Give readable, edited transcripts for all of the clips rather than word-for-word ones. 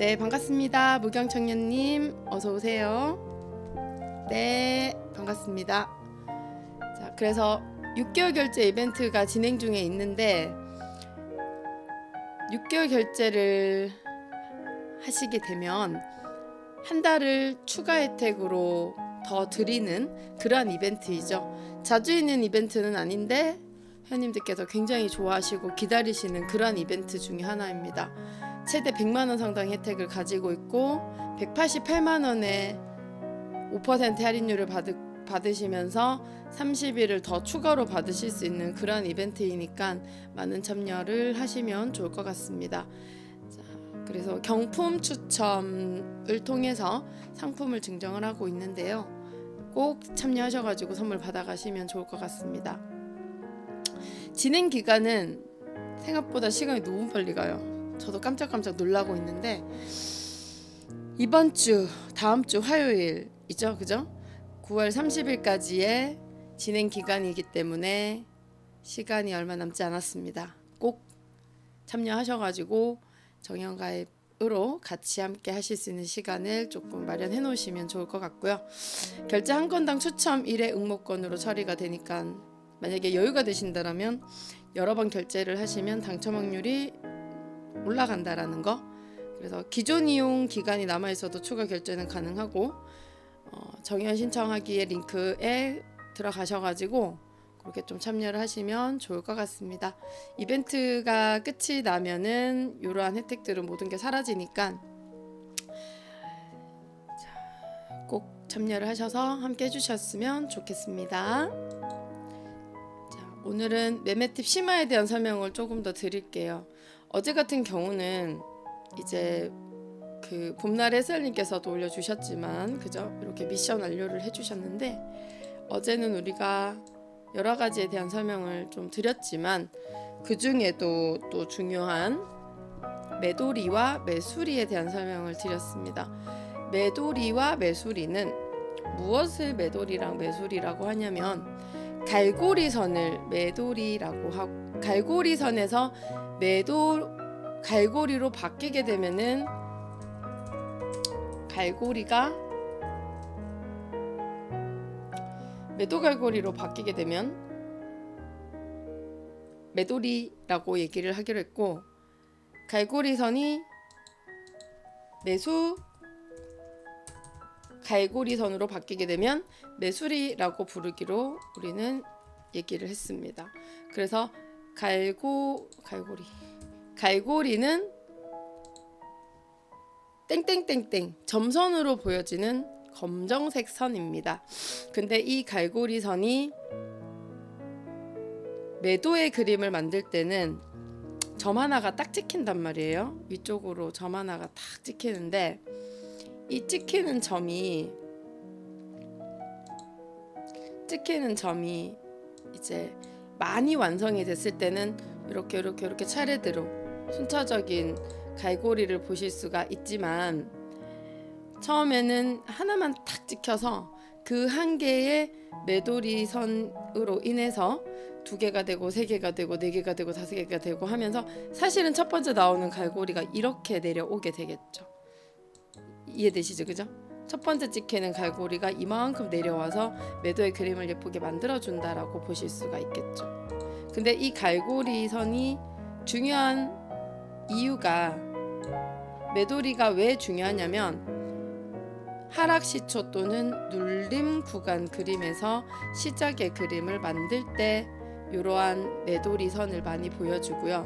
네, 반갑습니다. 무경청년님 어서 오세요. 네, 반갑습니다. 자, 그래서 6개월 결제 이벤트가 진행 중에 있는데 6개월 결제를 하시게 되면 한 달을 추가 혜택으로 더 드리는 그러한 이벤트이죠. 자주 있는 이벤트는 아닌데 회원님들께서 굉장히 좋아하시고 기다리시는 그러한 이벤트 중에 하나입니다. 최대 100만원 상당 혜택을 가지고 있고 188만원의 5% 할인율을 받으시면서 30일을 더 추가로 받으실 수 있는 그러한 이벤트이니까 많은 참여를 하시면 좋을 것 같습니다. 자, 그래서 경품 추첨을 통해서 상품을 증정을 하고 있는데요. 꼭 참여하셔가지고 선물 받아가시면 좋을 것 같습니다. 진행 기간은 생각보다 시간이 너무 빨리 가요. 저도 깜짝깜짝 놀라고 있는데 이번 주 다음 주 화요일이죠, 그죠? 9월 30일까지의 진행 기간이기 때문에 시간이 얼마 남지 않았습니다. 꼭 참여하셔가지고 정형가입으로 같이 함께 하실 수 있는 시간을 조금 마련해 놓으시면 좋을 것 같고요. 결제 한 건당 추첨 1회 응모권으로 처리가 되니까 만약에 여유가 되신다면 여러 번 결제를 하시면 당첨 확률이 올라간다라는 거. 그래서 기존 이용 기간이 남아있어도 추가 결제는 가능하고 정연 신청하기의 링크에 들어가셔가지고 그렇게 좀 참여를 하시면 좋을 것 같습니다. 이벤트가 끝이 나면은 이러한 혜택들은 모든 게 사라지니까 꼭 참여를 하셔서 함께 해주셨으면 좋겠습니다. 자, 오늘은 매매 팁 심화에 대한 설명을 조금 더 드릴게요. 어제 같은 경우는 이제 그 봄날 해설님께서도 올려주셨지만 그죠? 이렇게 미션 완료를 해주셨는데 어제는 우리가 여러 가지에 대한 설명을 좀 드렸지만 그 중에도 또 중요한 매도리와 매수리에 대한 설명을 드렸습니다. 매도리와 매수리는 무엇을 매도리랑 매수리라고 하냐면 갈고리선을 매도리라고 하고 갈고리선에서 갈고리로 바뀌게 되면은 갈고리가 매도 갈고리로 바뀌게 되면 매도리라고 얘기를 하기로 했고 갈고리선이 매수 갈고리선으로 바뀌게 되면 매수리라고 부르기로 우리는 얘기를 했습니다. 그래서 갈고리는 땡땡땡땡 점선으로 보여지는 검정색 선입니다. 근데 이 갈고리선이 매도의 그림을 만들 때는 점 하나가 딱 찍힌단 말이에요. 위쪽으로 점 하나가 딱 찍히는데 이 찍히는 점이 이제 많이 완성이 됐을 때는 이렇게 차례대로 순차적인 갈고리를 보실 수가 있지만 처음에는 하나만 탁 찍혀서 그 한 개의 매도리선으로 인해서 2개가 되고 3개가 되고 4개가 되고 5개가 되고 하면서 사실은 첫 번째 나오는 갈고리가 이렇게 내려오게 되겠죠. 이해되시죠? 그죠? 첫 번째 찍히는 갈고리가 이만큼 내려와서 매도의 그림을 예쁘게 만들어준다라고 보실 수가 있겠죠. 근데 이 갈고리선이 중요한 이유가 매도리가 왜 중요하냐면 하락시초 또는 눌림 구간 그림에서 시작의 그림을 만들 때 이러한 매도리선을 많이 보여주고요.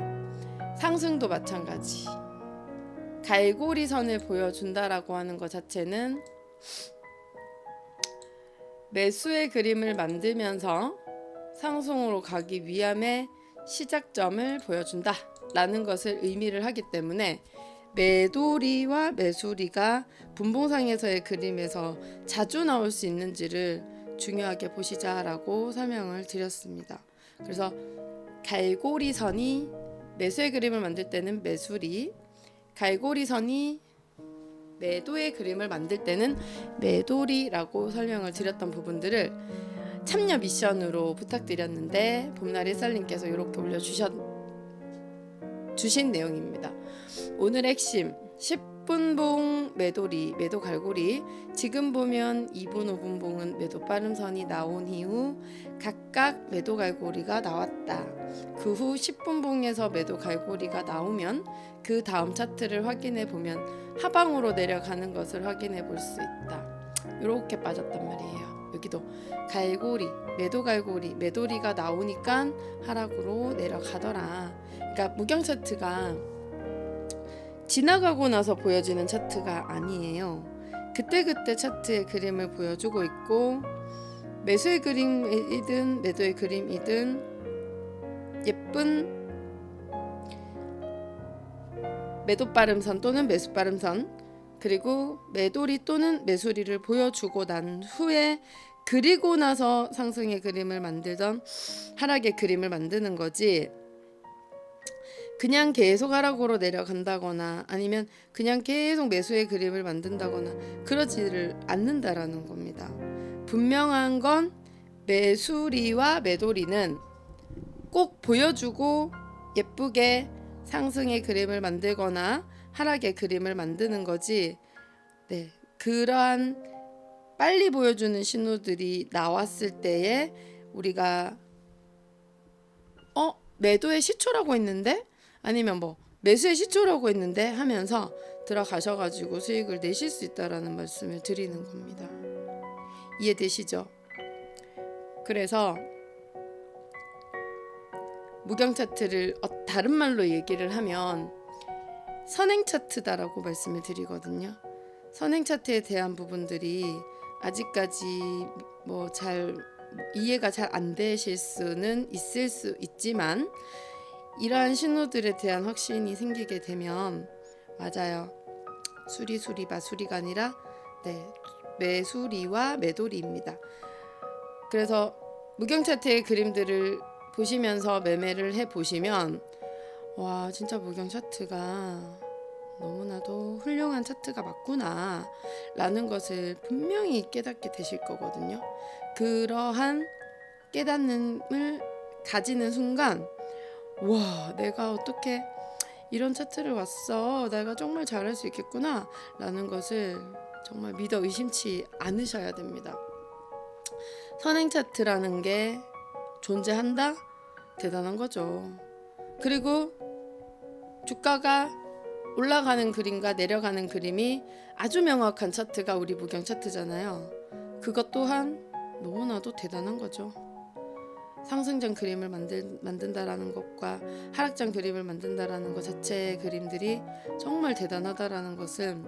상승도 마찬가지. 갈고리선을 보여준다라고 하는 것 자체는 매수의 그림을 만들면서 상승으로 가기 위함의 시작점을 보여준다 라는 것을 의미를 하기 때문에 매도리와 매수리가 분봉상에서의 그림에서 자주 나올 수 있는지를 중요하게 보시자라고 설명을 드렸습니다. 그래서 갈고리선이 매수의 그림을 만들 때는 매수리, 갈고리선이 매도의 그림을 만들 때는 매도리라고 설명을 드렸던 부분들을 참여 미션으로 부탁드렸는데 봄날 일살님께서 이렇게 올려주신 내용입니다. 오늘의 핵심 10분봉 매도리, 매도 갈고리. 지금 보면 2분, 5분봉은 매도 빠름선이 나온 이후 각각 매도 갈고리가 나왔다. 그 후 10분봉에서 매도 갈고리가 나오면 그 다음 차트를 확인해 보면 하방으로 내려가는 것을 확인해 볼 수 있다. 이렇게 빠졌단 말이에요. 여기도 갈고리, 매도 갈고리, 매도리가 나오니까 하락으로 내려가더라. 그러니까 무경 차트가 지나가고 나서 보여지는 차트가 아니에요. 그때그때 차트의 그림을 보여주고 있고, 매수의 그림이든 매도의 그림이든 예쁜 매도 빠름선 또는 매수 빠름선, 그리고 매도리 또는 매수리를 보여주고 난 후에 그리고 나서 상승의 그림을 만들던 하락의 그림을 만드는 거지, 그냥 계속 하락으로 내려간다거나 아니면 그냥 계속 매수의 그림을 만든다거나 그러지를 않는다라는 겁니다. 분명한 건 매수리와 매도리는 꼭 보여주고 예쁘게 상승의 그림을 만들거나 하락의 그림을 만드는 거지, 네, 그러한 빨리 보여주는 신호들이 나왔을 때에 우리가 매도의 시초라고 했는데, 아니면 뭐 매수의 시초라고 했는데 하면서 들어가셔가지고 수익을 내실 수 있다라는 말씀을 드리는 겁니다. 이해되시죠? 그래서 무경 차트를 다른 말로 얘기를 하면 선행 차트다라고 말씀을 드리거든요. 선행 차트에 대한 부분들이 아직까지 뭐 잘 이해가 잘 안 되실 수는 있을 수 있지만, 이러한 신호들에 대한 확신이 생기게 되면, 맞아요, 수리 마수리가 아니라 매수리와 매도리입니다. 그래서 무경 차트의 그림들을 보시면서 매매를 해 보시면, 와, 진짜 무경 차트가 너무나도 훌륭한 차트가 맞구나 라는 것을 분명히 깨닫게 되실 거거든요. 그러한 깨닫음을 가지는 순간, 와, 내가 어떻게 이런 차트를 왔어, 내가 정말 잘할 수 있겠구나 라는 것을 정말 믿어 의심치 않으셔야 됩니다. 선행 차트라는 게 존재한다? 대단한 거죠. 그리고 주가가 올라가는 그림과 내려가는 그림이 아주 명확한 차트가 우리 무경 차트잖아요. 그것 또한 너무나도 대단한 거죠. 상승장 그림을 만든다라는 것과 하락장 그림을 만든다라는 것 자체의 그림들이 정말 대단하다라는 것은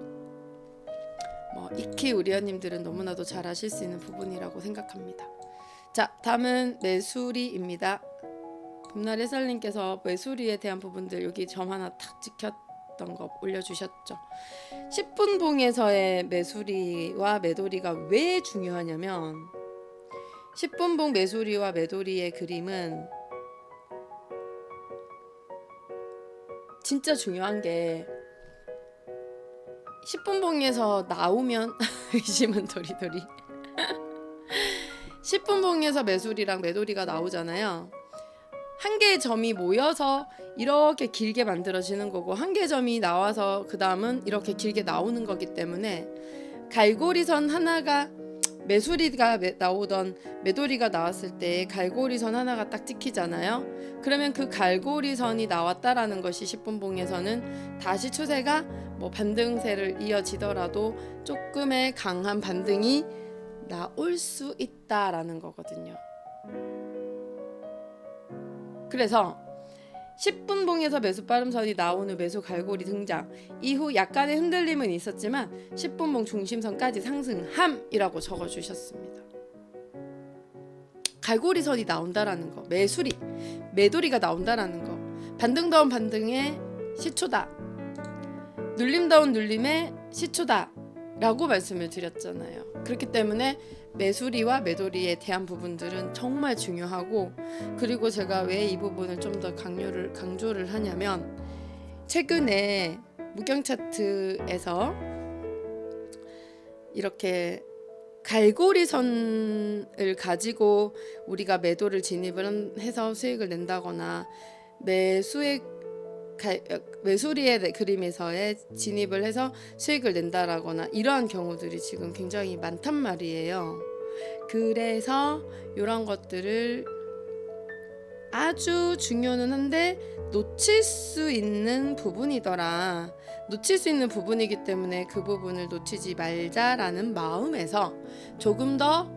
익히 우리아님들은 너무나도 잘 아실 수 있는 부분이라고 생각합니다. 자, 다음은 매수리입니다. 봄날 해설님께서 매수리에 대한 부분들 여기 점 하나 탁 찍혔던 거 올려주셨죠. 10분 봉에서의 매수리와 매도리가 왜 중요하냐면, 10분 봉 매수리와 매도리의 그림은 진짜 중요한 게, 10분 봉에서 나오면 의심은 도리도리 10분 봉에서 매수리랑 매도리가 나오잖아요. 한 개의 점이 모여서 이렇게 길게 만들어지는 거고, 한 개의 점이 나와서 그 다음은 이렇게 길게 나오는 거기 때문에, 갈고리선 하나가 매수리가 나오던 매도리가 나왔을 때 갈고리선 하나가 딱 찍히잖아요. 그러면 그 갈고리선이 나왔다라는 것이 10분 봉에서는 다시 추세가 반등세를 이어지더라도 조금의 강한 반등이 나올 수 있다라는 거거든요. 그래서 10분 봉에서 매수 빠름선이 나온 후 매수 갈고리 등장 이후 약간의 흔들림은 있었지만 10분 봉 중심선까지 상승함이라고 적어주셨습니다. 갈고리선이 나온다라는 거, 매도리가 나온다라는 거, 반등다운 반등의 시초다, 눌림다운 눌림의 시초다 라고 말씀을 드렸잖아요. 그렇기 때문에 매수리와 매도리에 대한 부분들은 정말 중요하고, 그리고 제가 왜 이 부분을 좀 더 강조를 하냐면, 최근에 무경 차트에서 이렇게 갈고리선을 가지고 우리가 매도를 진입을 해서 수익을 낸다거나 매수의 메소리의 그림에서의 진입을 해서 수익을 낸다라거나 이러한 경우들이 지금 굉장히 많단 말이에요. 그래서 이런 것들을 아주 중요는 한데 놓칠 수 있는 부분이더라. 놓칠 수 있는 부분이기 때문에 그 부분을 놓치지 말자라는 마음에서 조금 더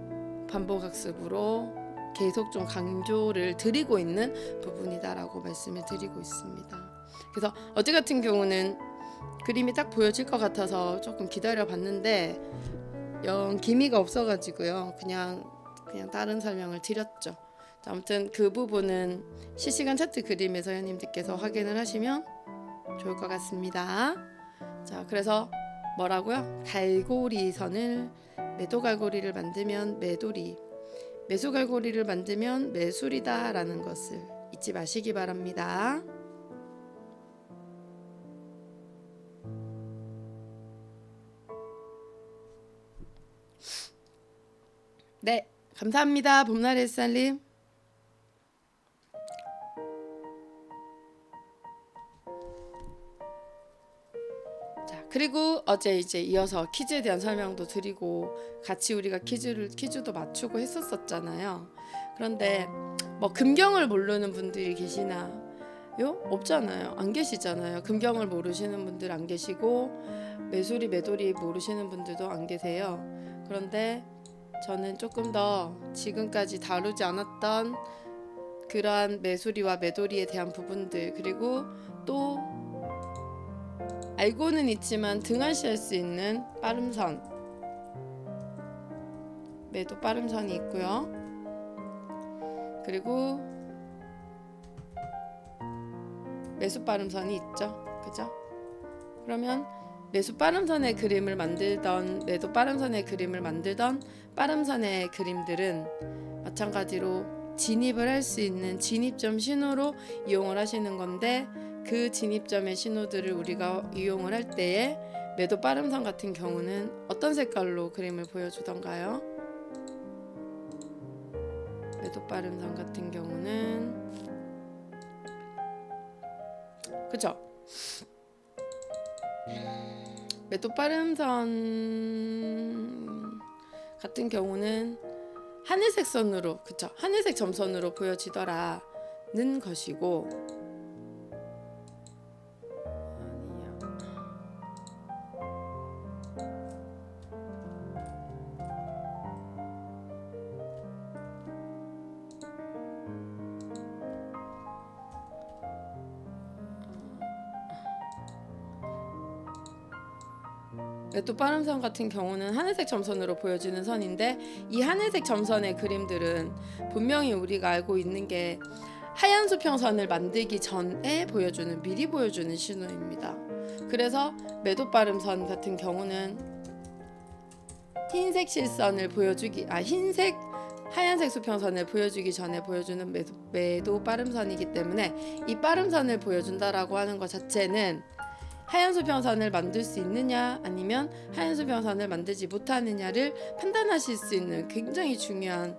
반복학습으로 계속 좀 강조를 드리고 있는 부분이다라고 말씀을 드리고 있습니다. 그래서 어제 같은 경우는 그림이 딱 보여질 것 같아서 조금 기다려 봤는데 영 기미가 없어가지고요. 그냥 다른 설명을 드렸죠. 아무튼 그 부분은 실시간 차트 그림에서 회원님들께서 확인을 하시면 좋을 것 같습니다. 자, 그래서 뭐라고요? 갈고리선을 매도 갈고리를 만들면 매도리, 매수 갈고리를 만들면 매수리다라는 것을 잊지 마시기 바랍니다. 네, 감사합니다. 봄날 햇살님. 그리고 어제 이제 이어서 퀴즈에 대한 설명도 드리고 같이 우리가 퀴즈도 맞추고 했었잖아요. 그런데 뭐 금경을 모르는 분들이 계시나요? 없잖아요. 안 계시잖아요. 금경을 모르시는 분들 안 계시고 매수리 매도리 모르시는 분들도 안 계세요. 그런데 저는 조금 더 지금까지 다루지 않았던 그러한 매수리와 매도리에 대한 부분들, 그리고 또 알고는 있지만 등한시할 수 있는 빠름선, 매도 빠름선이 있고요. 그리고 매수 빠름선이 있죠. 그죠? 그러면 매수 빠름선의 그림을 만들던 매도 빠름선의 그림을 만들던 빠름선의 그림들은 마찬가지로 진입을 할 수 있는 진입점 신호로 이용을 하시는 건데, 그 진입점의 신호들을 우리가 이용을 할 때에 매도 빠름선 같은 경우는 어떤 색깔로 그림을 보여주던가요? 매도 빠름선 같은 경우는 그쵸? 매도 빠름선 같은 경우는 하늘색 선으로, 그쵸? 하늘색 점선으로 보여지더라는 것이고, 매도 빠름선 같은 경우는 하늘색 점선으로 보여지는 선인데, 이 하늘색 점선의 그림들은 분명히 우리가 알고 있는 게 하얀 수평선을 만들기 전에 보여주는, 미리 보여주는 신호입니다. 그래서 매도 빠름선 같은 경우는 흰색 실선을 보여주기, 흰색 하얀색 수평선을 보여주기 전에 보여주는 매도 빠름선이기 때문에 이 빠름선을 보여준다라고 하는 것 자체는 하얀 수평선을 만들 수 있느냐 아니면 하얀 수평선을 만들지 못하느냐를 판단하실 수 있는 굉장히 중요한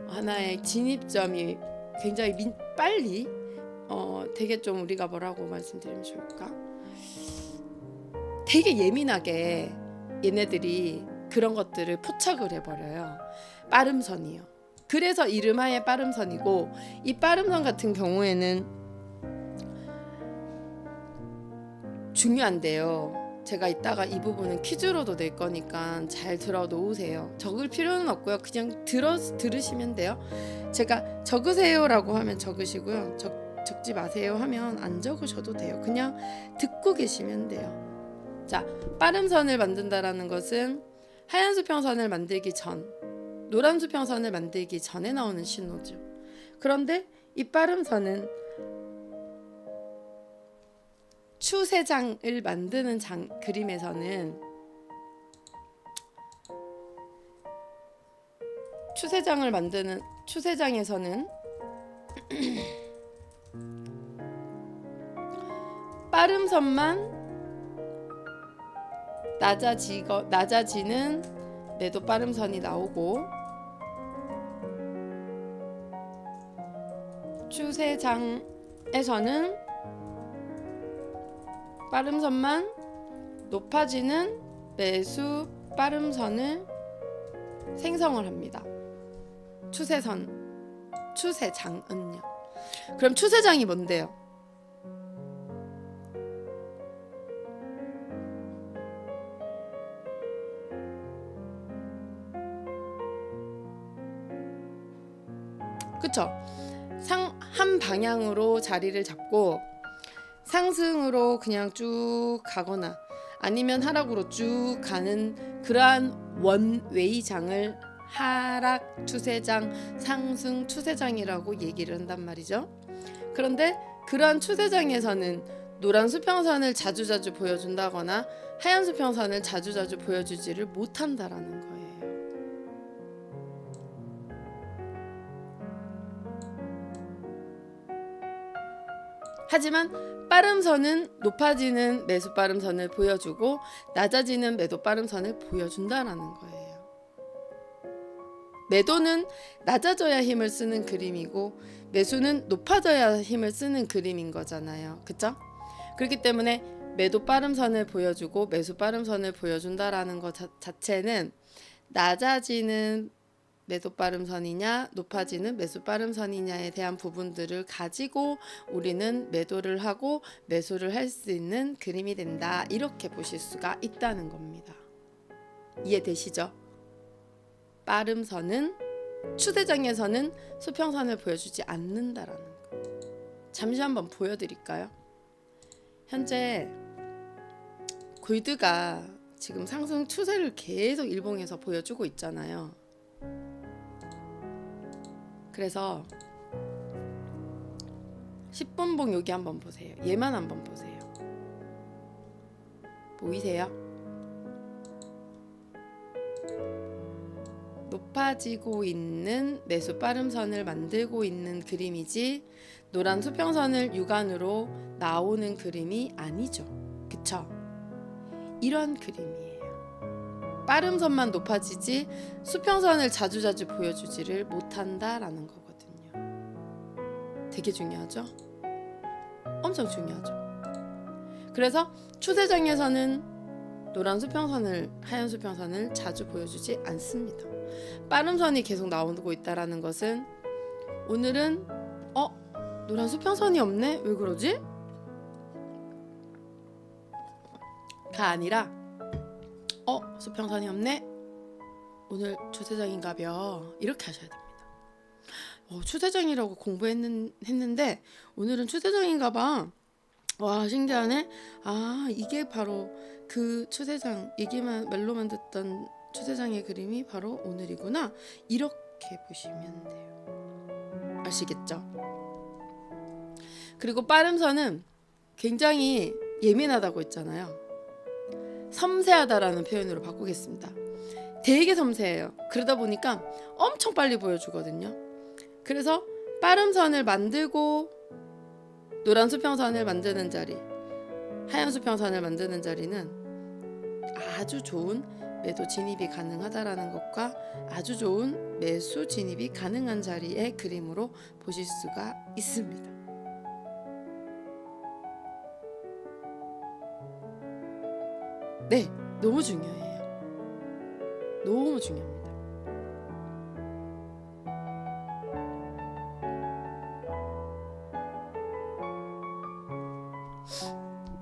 하나의 진입점이 굉장히 빨리 되게 좀 우리가 뭐라고 말씀드리면 좋을까? 되게 예민하게 얘네들이 그런 것들을 포착을 해버려요. 빠름선이요. 그래서 이름하에 빠름선이고, 이 빠름선 같은 경우에는 중요한데요. 제가 이따가 이 부분은 퀴즈로도 낼 거니까 잘 들어 놓으세요. 적을 필요는 없고요. 그냥 들으시면 돼요. 제가 적으세요라고 하면 적으시고요. 적지 마세요 하면 안 적으셔도 돼요. 그냥 듣고 계시면 돼요. 자, 빠름선을 만든다라는 것은 하얀 수평선을 만들기 전, 노란 수평선을 만들기 전에 나오는 신호죠. 그런데 이 빠름선은 추세장을 만드는 그림에서는 추세장에서는 빠름선만 낮아지는 매도 빠름선이 나오고, 추세장에서는 빠름선만 높아지는 매수 빠름선을 생성을 합니다. 추세장은요. 그럼 추세장이 뭔데요? 그쵸? 한 방향으로 자리를 잡고 상승으로 그냥 쭉 가거나 아니면 하락으로 쭉 가는 그러한 원웨이장을 하락 추세장, 상승 추세장이라고 얘기를 한단 말이죠. 그런데 그러한 추세장에서는 노란 수평선을 자주자주 보여준다거나 하얀 수평선을 자주자주 보여주지를 못한다라는 거예요. 하지만 빠름선은 높아지는 매수 빠름선을 보여주고 낮아지는 매도 빠름선을 보여준다라는 거예요. 매도는 낮아져야 힘을 쓰는 그림이고 매수는 높아져야 힘을 쓰는 그림인 거잖아요. 그쵸? 그렇기 때문에 매도 빠름선을 보여주고 매수 빠름선을 보여준다라는 것 자체는 낮아지는 매도 빠름선이냐 높아지는 매수 빠름선이냐에 대한 부분들을 가지고 우리는 매도를 하고 매수를 할 수 있는 그림이 된다, 이렇게 보실 수가 있다는 겁니다. 이해되시죠? 빠름선은 추세장에서는 수평선을 보여주지 않는다라는 거. 잠시 한번 보여드릴까요? 현재 골드가 지금 상승 추세를 계속 일봉에서 보여주고 있잖아요. 그래서 10분봉 여기 한번 보세요. 얘만 한번 보세요. 보이세요? 높아지고 있는 매수 빠름선을 만들고 있는 그림이지 노란 수평선을 육안으로 나오는 그림이 아니죠. 그쵸? 이런 그림이에요. 빠름선만 높아지지 수평선을 자주자주 보여주지를 못한다라는 거거든요. 되게 중요하죠? 엄청 중요하죠. 그래서 추세장에서는 노란 수평선을, 하얀 수평선을 자주 보여주지 않습니다. 빠름선이 계속 나오고 있다라는 것은 오늘은 노란 수평선이 없네? 왜 그러지? 가 아니라 수평선이 없네? 오늘 추세장인가벼, 이렇게 하셔야 됩니다. 추세장이라고 공부했는데 오늘은 추세장인가봐. 와, 신기하네. 아, 이게 바로 그 추세장, 얘기만 말로만 듣던 추세장의 그림이 바로 오늘이구나, 이렇게 보시면 돼요. 아시겠죠? 그리고 빠름선은 굉장히 예민하다고 했잖아요. 섬세하다라는 표현으로 바꾸겠습니다. 되게 섬세해요. 그러다 보니까 엄청 빨리 보여주거든요. 그래서 빠름선을 만들고 노란 수평선을 만드는 자리, 하얀 수평선을 만드는 자리는 아주 좋은 매도 진입이 가능하다라는 것과 아주 좋은 매수 진입이 가능한 자리의 그림으로 보실 수가 있습니다. 네, 너무 중요해요. 너무 중요합니다.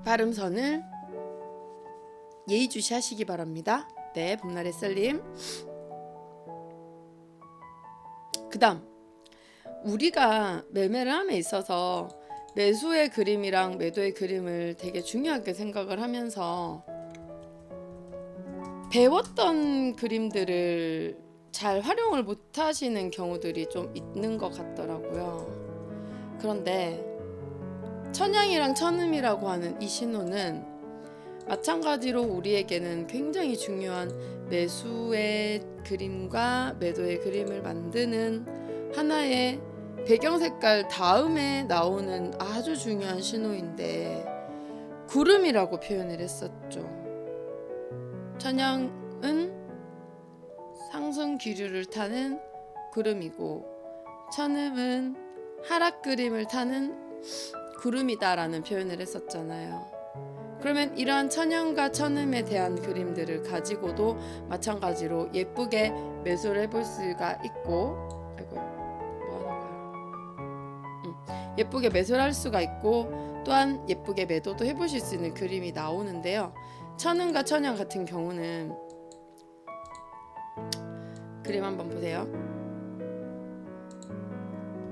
빠름선을 예의주시하시기 바랍니다. 네, 봄날의 셀님. 그 다음, 우리가 매매를 함에 있어서 매수의 그림이랑 매도의 그림을 되게 중요하게 생각을 하면서 배웠던 그림들을 잘 활용을 못 하시는 경우들이 좀 있는 것 같더라고요. 그런데 천양이랑 천음이라고 하는 이 신호는 마찬가지로 우리에게는 굉장히 중요한 매수의 그림과 매도의 그림을 만드는 하나의 배경색깔 다음에 나오는 아주 중요한 신호인데, 구름이라고 표현을 했었죠. 천양은 상승 기류를 타는 구름이고 천음은 하락 그림을 타는 구름이다라는 표현을 했었잖아요. 그러면 이러한 천연과 천음에 대한 그림들을 가지고도 마찬가지로 예쁘게 매수를 해볼 수가 있고, 아이고 뭐 하는 거야? 예쁘게 매수를 할 수가 있고, 또한 예쁘게 매도도 해보실 수 있는 그림이 나오는데요. 천음과 천연 같은 경우는 그림 한번 보세요.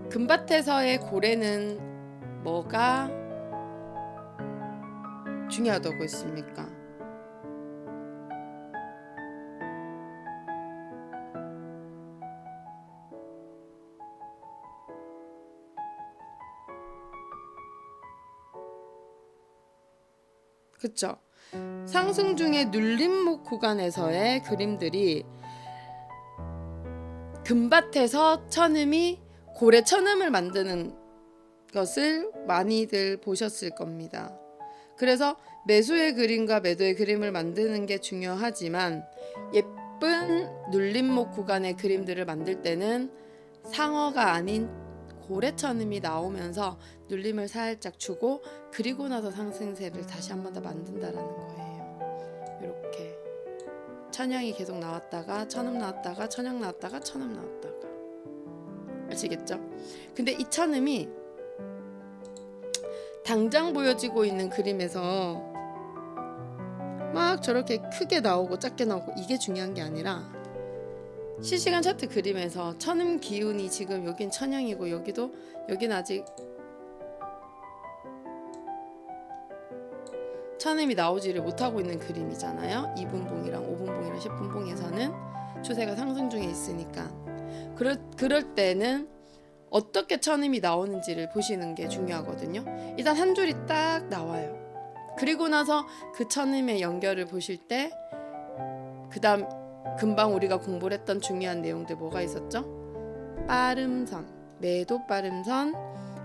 금밭에서의 고래는 뭐가 중요하다고 했습니까? 그쵸? 상승 중에 눌림목 구간에서의 그림들이 금밭에서 천음이 고래 천음을 만드는 것을 많이들 보셨을 겁니다. 그래서 매수의 그림과 매도의 그림을 만드는 게 중요하지만 예쁜 눌림목 구간의 그림들을 만들 때는 상어가 아닌 고래천음이 나오면서 눌림을 살짝 주고 그리고 나서 상승세를 다시 한 번 더 만든다라는 거예요. 이렇게 천양이 계속 나왔다가 천음 나왔다가 천양 나왔다가 천음 나왔다가, 아시겠죠? 근데 이 천음이 당장 보여지고 있는 그림에서 막 저렇게 크게 나오고 작게 나오고 이게 중요한 게 아니라 실시간 차트 그림에서 천음 기운이 지금 여긴 천양이고 여긴 아직 천음이 나오지를 못하고 있는 그림이잖아요. 2분봉이랑 5분봉이랑 10분봉에서는 추세가 상승 중에 있으니까 그럴 때는 어떻게 천음이 나오는지를 보시는 게 중요하거든요. 일단 한 줄이 딱 나와요. 그리고 나서 그 천음의 연결을 보실 때 그 다음 금방 우리가 공부를 했던 중요한 내용들 뭐가 있었죠? 빠름선, 매도 빠름선,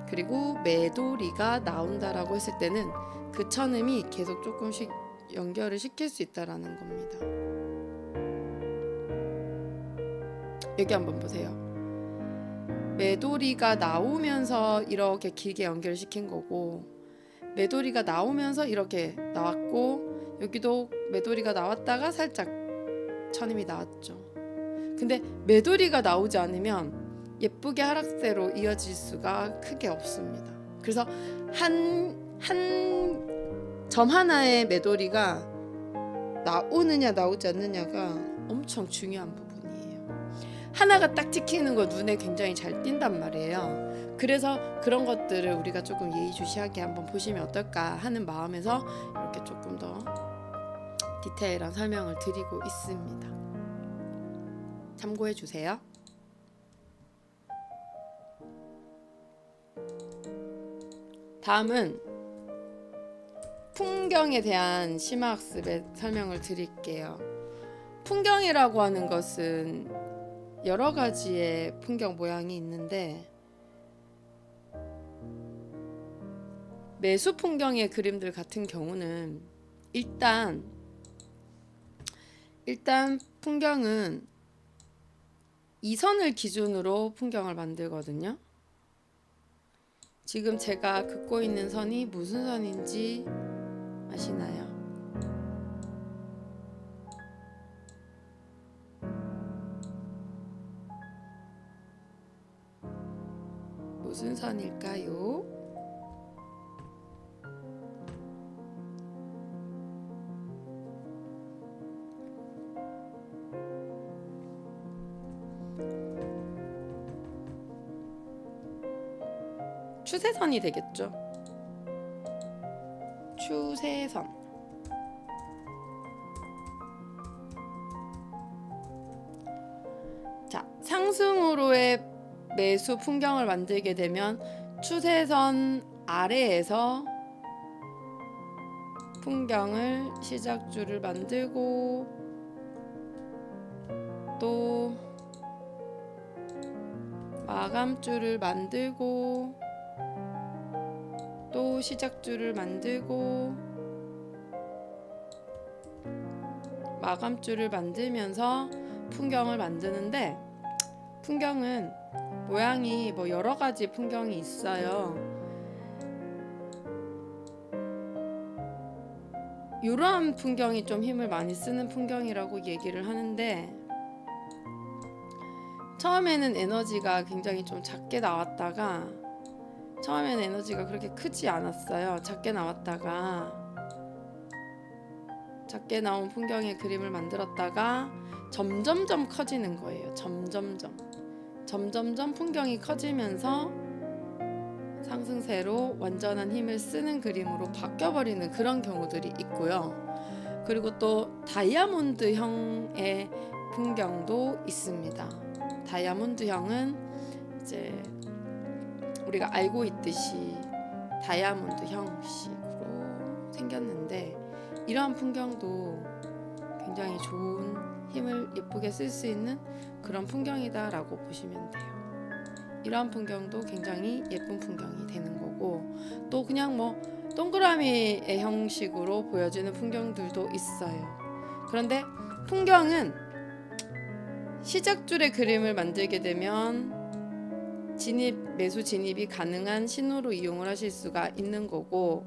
그리고 매도리가 나온다라고 했을 때는 그 천음이 계속 조금씩 연결을 시킬 수 있다라는 겁니다. 여기 한번 보세요. 매도리가 나오면서 이렇게 길게 연결시킨 거고, 매도리가 나오면서 이렇게 나왔고, 여기도 매도리가 나왔다가 살짝 천음이 나왔죠. 근데 매도리가 나오지 않으면 예쁘게 하락세로 이어질 수가 크게 없습니다. 그래서 한 점 하나의 매도리가 나오느냐 나오지 않느냐가 엄청 중요한 부분이에요. 하나가 딱 찍히는 거 눈에 굉장히 잘 띈단 말이에요. 그래서 그런 것들을 우리가 조금 예의주시하게 한번 보시면 어떨까 하는 마음에서 이렇게 조금 더 디테일한 설명을 드리고 있습니다. 참고해 주세요. 다음은 풍경에 대한 심화학습의 설명을 드릴게요. 풍경이라고 하는 것은 여러 가지의 풍경 모양이 있는데, 매수 풍경의 그림들 같은 경우는 일단 풍경은 이 선을 기준으로 풍경을 만들거든요. 지금 제가 긋고 있는 선이 무슨 선인지 아시나요? 무슨 선일까요? 추세선이 되겠죠. 추세선. 자, 상승으로의 매수 풍경을 만들게 되면 추세선 아래에서 풍경을 시작줄을 만들고 또 마감줄을 만들고 또 시작줄을 만들고 마감줄을 만들면서 풍경을 만드는데, 풍경은 모양이 뭐 여러 가지 풍경이 있어요. 이러한 풍경이 좀 힘을 많이 쓰는 풍경이라고 얘기를 하는데, 처음에는 에너지가 굉장히 좀 작게 나왔다가, 처음에는 에너지가 그렇게 크지 않았어요. 작게 나왔다가, 작게 나온 풍경의 그림을 만들었다가 점점점 커지는 거예요. 점점점 풍경이 커지면서 상승세로 완전한 힘을 쓰는 그림으로 바뀌어버리는 그런 경우들이 있고요. 그리고 또 다이아몬드형의 풍경도 있습니다. 다이아몬드형은 이제 우리가 알고 있듯이 다이아몬드 형식으로 생겼는데, 이러한 풍경도 굉장히 좋은 힘을 예쁘게 쓸 수 있는 그런 풍경이다라고 보시면 돼요. 이러한 풍경도 굉장히 예쁜 풍경이 되는 거고, 또 그냥 뭐 동그라미의 형식으로 보여지는 풍경들도 있어요. 그런데 풍경은 시작줄의 그림을 만들게 되면 매수 진입이 가능한 신호로 이용을 하실 수가 있는 거고,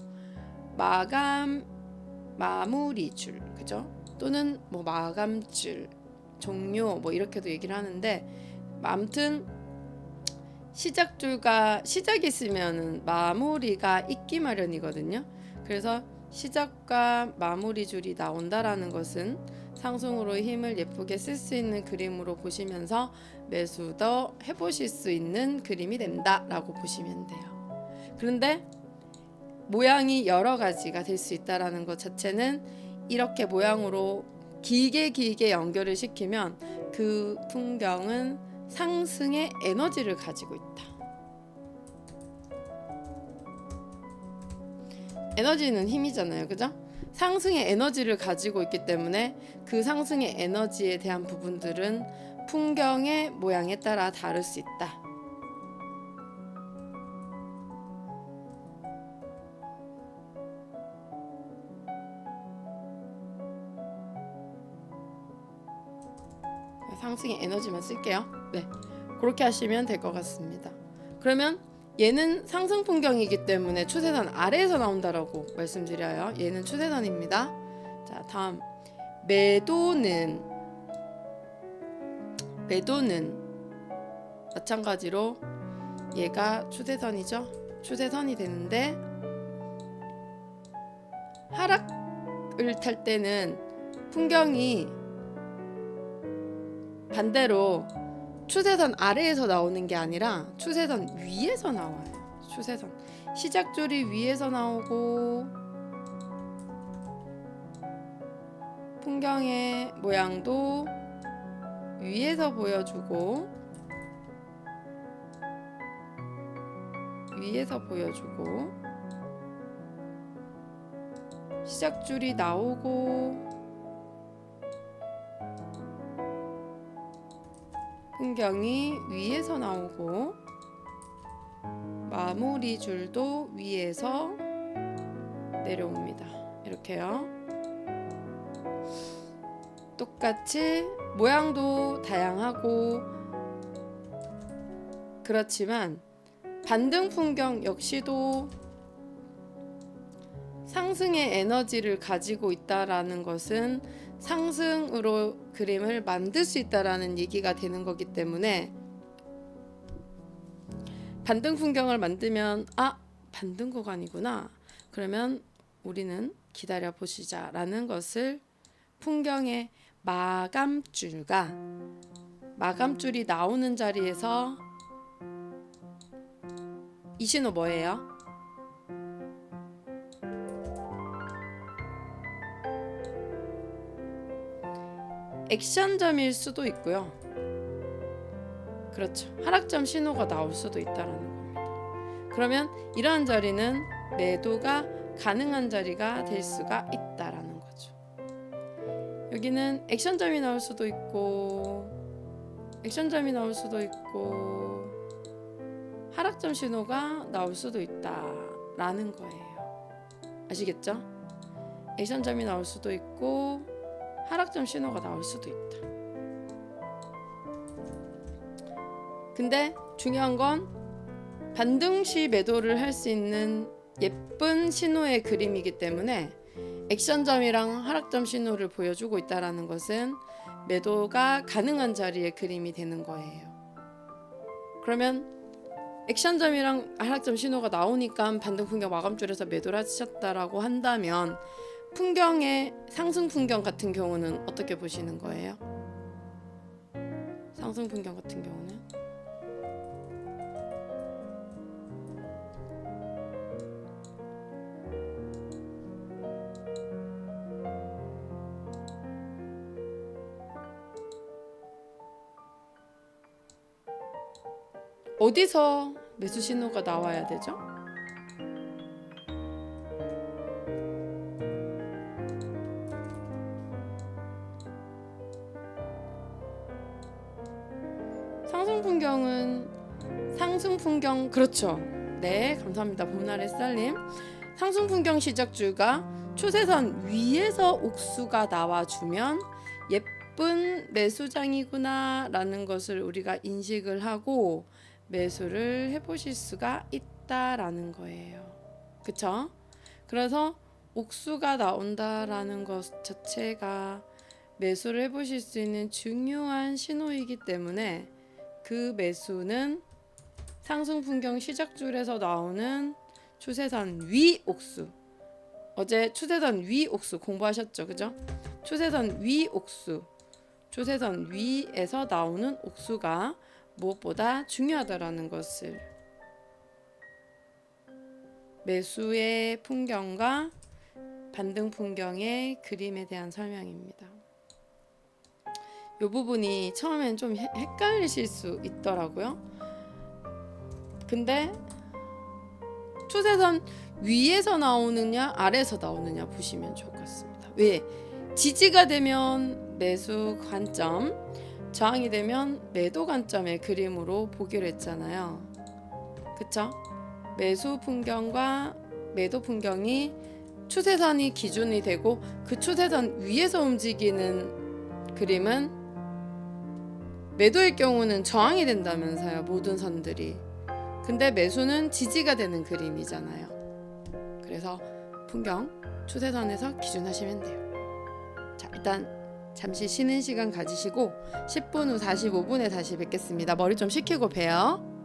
마무리줄, 그죠? 또는 뭐 마감줄, 종료, 뭐 이렇게도 얘기를 하는데, 아무튼 시작이 있으면은 마무리가 있기 마련이거든요. 그래서 시작과 마무리 줄이 나온다라는 것은 상승으로 힘을 예쁘게 쓸 수 있는 그림으로 보시면서 매수도 해보실 수 있는 그림이 된다라고 보시면 돼요. 그런데 모양이 여러 가지가 될 수 있다라는 것 자체는, 이렇게 모양으로 길게 연결을 시키면 그 풍경은 상승의 에너지를 가지고 있다. 에너지는 힘이잖아요, 그죠? 상승의 에너지를 가지고 있기 때문에 그 상승의 에너지에 대한 부분들은 풍경의 모양에 따라 다를 수 있다. 상승의 에너지만 쓸게요. 네, 그렇게 하시면 될 것 같습니다. 그러면 얘는 상승 풍경이기 때문에 추세선 아래에서 나온다라고 말씀드려요. 얘는 추세선입니다. 자, 다음 매도는 마찬가지로 얘가 추세선이죠. 추세선이 되는데, 하락을 탈 때는 풍경이 반대로 추세선 아래에서 나오는 게 아니라 추세선 위에서 나와요. 추세선 시작줄이 위에서 나오고, 풍경의 모양도 위에서 보여주고, 시작줄이 나오고, 풍경이 위에서 나오고, 마무리 줄도 위에서 내려옵니다. 이렇게요. 똑같이 모양도 다양하고 그렇지만 반등 풍경 역시도 상승의 에너지를 가지고 있다라는 것은 상승으로 그림을 만들 수 있다라는 얘기가 되는 거기 때문에, 반등 풍경을 만들면 반등 구간이구나, 그러면 우리는 기다려 보시자라는 것을, 풍경의 마감줄이 나오는 자리에서 이 신호 뭐예요? 액션점일 수도 있고요. 그렇죠. 하락점 신호가 나올 수도 있다라는 겁니다. 그러면 이러한 자리는 매도가 가능한 자리가 될 수가 있다라는 거죠. 여기는 액션점이 나올 수도 있고, 하락점 신호가 나올 수도 있다라는 거예요. 아시겠죠? 액션점이 나올 수도 있고 하락점 신호가 나올 수도 있다. 근데 중요한 건 반등 시 매도를 할 수 있는 예쁜 신호의 그림이기 때문에 액션점이랑 하락점 신호를 보여주고 있다라는 것은 매도가 가능한 자리의 그림이 되는 거예요. 그러면 액션점이랑 하락점 신호가 나오니까 반등 풍경 마감줄에서 매도를 하셨다라고 한다면 풍경의 상승 풍경 같은 경우는 어떻게 보시는 거예요? 상승 풍경 같은 경우는 어디서 매수 신호가 나와야 되죠? 상승 풍경 그렇죠. 네, 감사합니다. 봄날의 쌀님. 상승 풍경 시작주가 추세선 위에서 옥수가 나와주면 예쁜 매수장이구나 라는 것을 우리가 인식을 하고 매수를 해보실 수가 있다라는 거예요. 그쵸? 그래서 옥수가 나온다라는 것 자체가 매수를 해보실 수 있는 중요한 신호이기 때문에 그 매수는 상승 풍경 시작줄에서 나오는 추세선 위 옥수. 어제 추세선 위 옥수 공부하셨죠, 그죠? 추세선 위 옥수, 추세선 위에서 나오는 옥수가 무엇보다 중요하다라는 것을 매수의 풍경과 반등 풍경의 그림에 대한 설명입니다. 이 부분이 처음엔 좀 헷갈리실 수 있더라고요. 근데 추세선 위에서 나오느냐 아래에서 나오느냐 보시면 좋을 것 같습니다. 왜? 지지가 되면 매수 관점, 저항이 되면 매도 관점의 그림으로 보기로 했잖아요. 그쵸? 매수 풍경과 매도 풍경이 추세선이 기준이 되고 그 추세선 위에서 움직이는 그림은 매도일 경우는 저항이 된다면서요, 모든 선들이. 근데 매수는 지지가 되는 그림이잖아요. 그래서 풍경 추세선에서 기준하시면 돼요. 자, 일단 잠시 쉬는 시간 가지시고 10분 후 45분에 다시 뵙겠습니다. 머리 좀 식히고 봬요.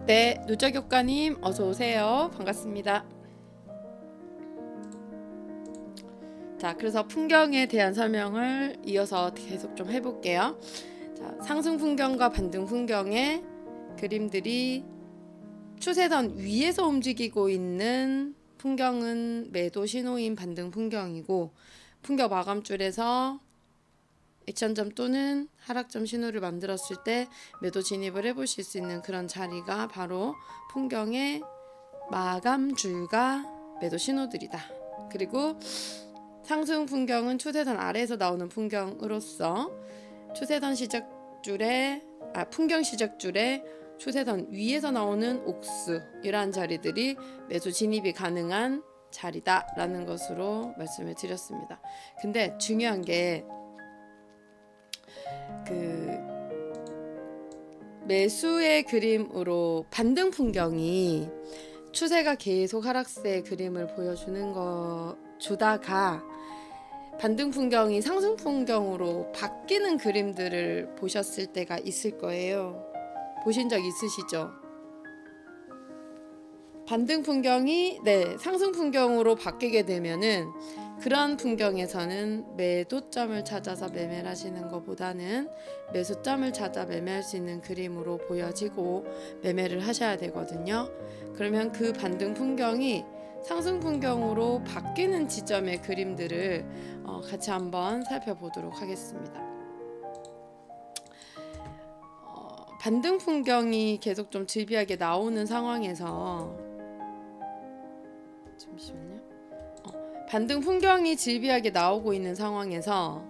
네, 누적효과님 어서 오세요. 반갑습니다. 자, 그래서 풍경에 대한 설명을 이어서 계속 좀 해볼게요. 자, 상승 풍경과 반등 풍경의 그림들이 추세선 위에서 움직이고 있는 풍경은 매도 신호인 반등 풍경이고, 풍경 마감줄에서 액션점 또는 하락점 신호를 만들었을 때 매도 진입을 해보실 수 있는 그런 자리가 바로 풍경의 마감줄과 매도 신호들이다. 그리고 상승 풍경은 추세선 아래에서 나오는 풍경으로서 추세선 시작줄에 풍경 시작줄에 추세선 위에서 나오는 옥수 이러한 자리들이 매수 진입이 가능한 자리다라는 것으로 말씀을 드렸습니다. 근데 중요한 게 매수의 그림으로 반등 풍경이 추세가 계속 하락세의 그림을 보여주는 거 주다가 반등 풍경이 상승 풍경으로 바뀌는 그림들을 보셨을 때가 있을 거예요. 보신 적 있으시죠? 반등 풍경이 상승 풍경으로 바뀌게 되면은 그런 풍경에서는 매도점을 찾아서 매매를 하시는 것보다는 매수점을 찾아 매매할 수 있는 그림으로 보여지고 매매를 하셔야 되거든요. 그러면 그 반등 풍경이 상승 풍경으로 바뀌는 지점의 그림들을 같이 한번 살펴보도록 하겠습니다. 반등 풍경이 계속 좀 즐비하게 나오는 상황에서 잠시만요. 반등 풍경이 즐비하게 나오고 있는 상황에서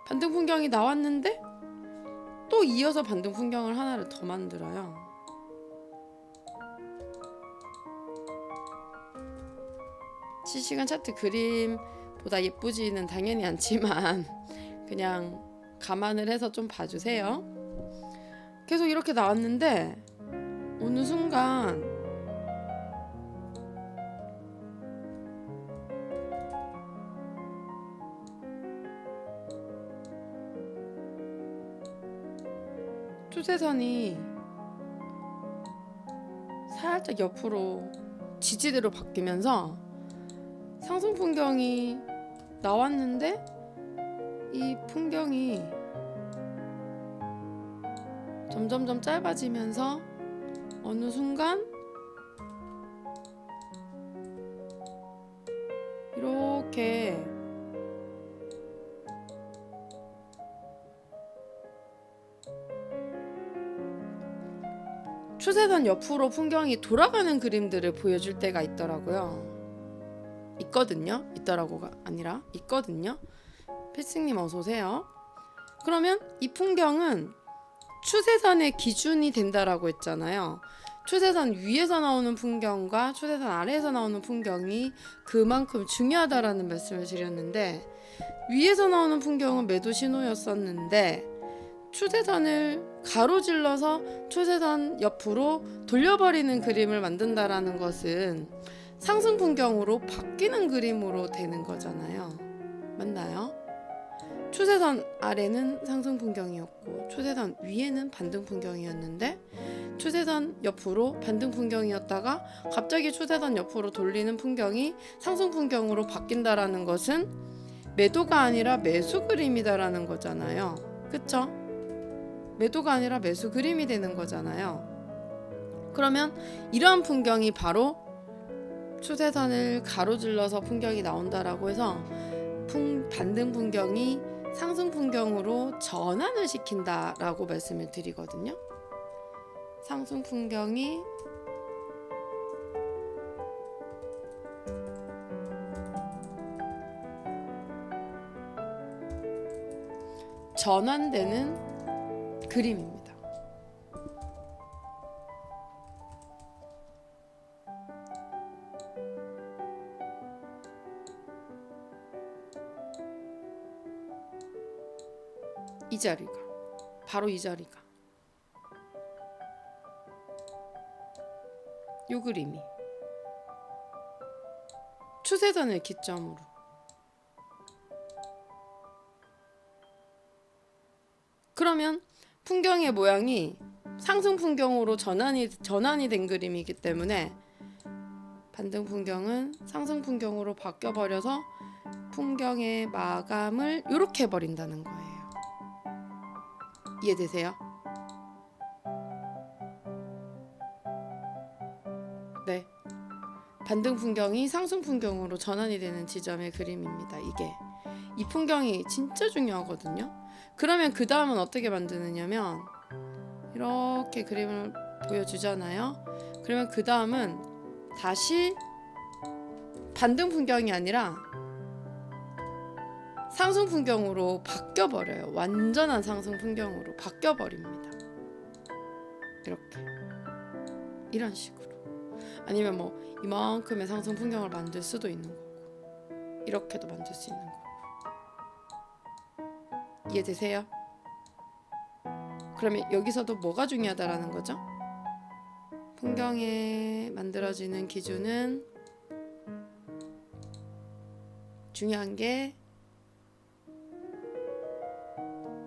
반등 풍경이 나왔는데 또 이어서 반등 풍경을 하나를 더 만들어요. 실시간 차트 그림보다 예쁘지는 당연히 않지만 그냥 감안을 해서 좀 봐주세요. 계속 이렇게 나왔는데 어느 순간 추세선이 살짝 옆으로 지지대로 바뀌면서 상승 풍경이 나왔는데 이 풍경이 점점점 짧아지면서 어느 순간 이렇게 추세선 옆으로 풍경이 돌아가는 그림들을 보여줄 때가 있더라고가 아니라 있거든요. 필승님 어서 오세요. 그러면 이 풍경은 추세선의 기준이 된다라고 했잖아요. 추세선 위에서 나오는 풍경과 추세선 아래에서 나오는 풍경이 그만큼 중요하다라는 말씀을 드렸는데, 위에서 나오는 풍경은 매도 신호였었는데 추세선을 가로질러서 추세선 옆으로 돌려버리는 그림을 만든다라는 것은 상승 풍경으로 바뀌는 그림으로 되는 거잖아요. 맞나요? 추세선 아래는 상승 풍경이었고 추세선 위에는 반등 풍경이었는데 추세선 옆으로 반등 풍경이었다가 갑자기 추세선 옆으로 돌리는 풍경이 상승 풍경으로 바뀐다라는 것은 매도가 아니라 매수 그림이다라는 거잖아요. 그쵸? 매도가 아니라 매수 그림이 되는 거잖아요. 그러면 이러한 풍경이 바로 추세선을 가로질러서 풍경이 나온다라고 해서 반등 풍경이 상승 풍경으로 전환을 시킨다라고 말씀을 드리거든요. 상승 풍경이 전환되는 그림입니다. 이 자리가 바로 이 자리가 요 그림이 추세선을 기점으로 그러면 풍경의 모양이 상승 풍경으로 전환이 된 그림이기 때문에 반등 풍경은 상승 풍경으로 바뀌어 버려서 풍경의 마감을 이렇게 해버린다는 거예요. 이해되세요? 네. 반등 풍경이 상승 풍경으로 전환이 되는 지점의 그림입니다. 이게 이 풍경이 진짜 중요하거든요. 그러면 그 다음은 어떻게 만드느냐면 이렇게 그림을 보여주잖아요. 그러면 그 다음은 다시 반등 풍경이 아니라 상승 풍경으로 바뀌어 버려요. 완전한 상승 풍경으로 바뀌어 버립니다. 이렇게 이런 식으로. 아니면 뭐 이만큼의 상승 풍경을 만들 수도 있는 거고 이렇게도 만들 수 있는 거고. 이해되세요? 그러면 여기서도 뭐가 중요하다라는 거죠? 풍경에 만들어지는 기준은 중요한 게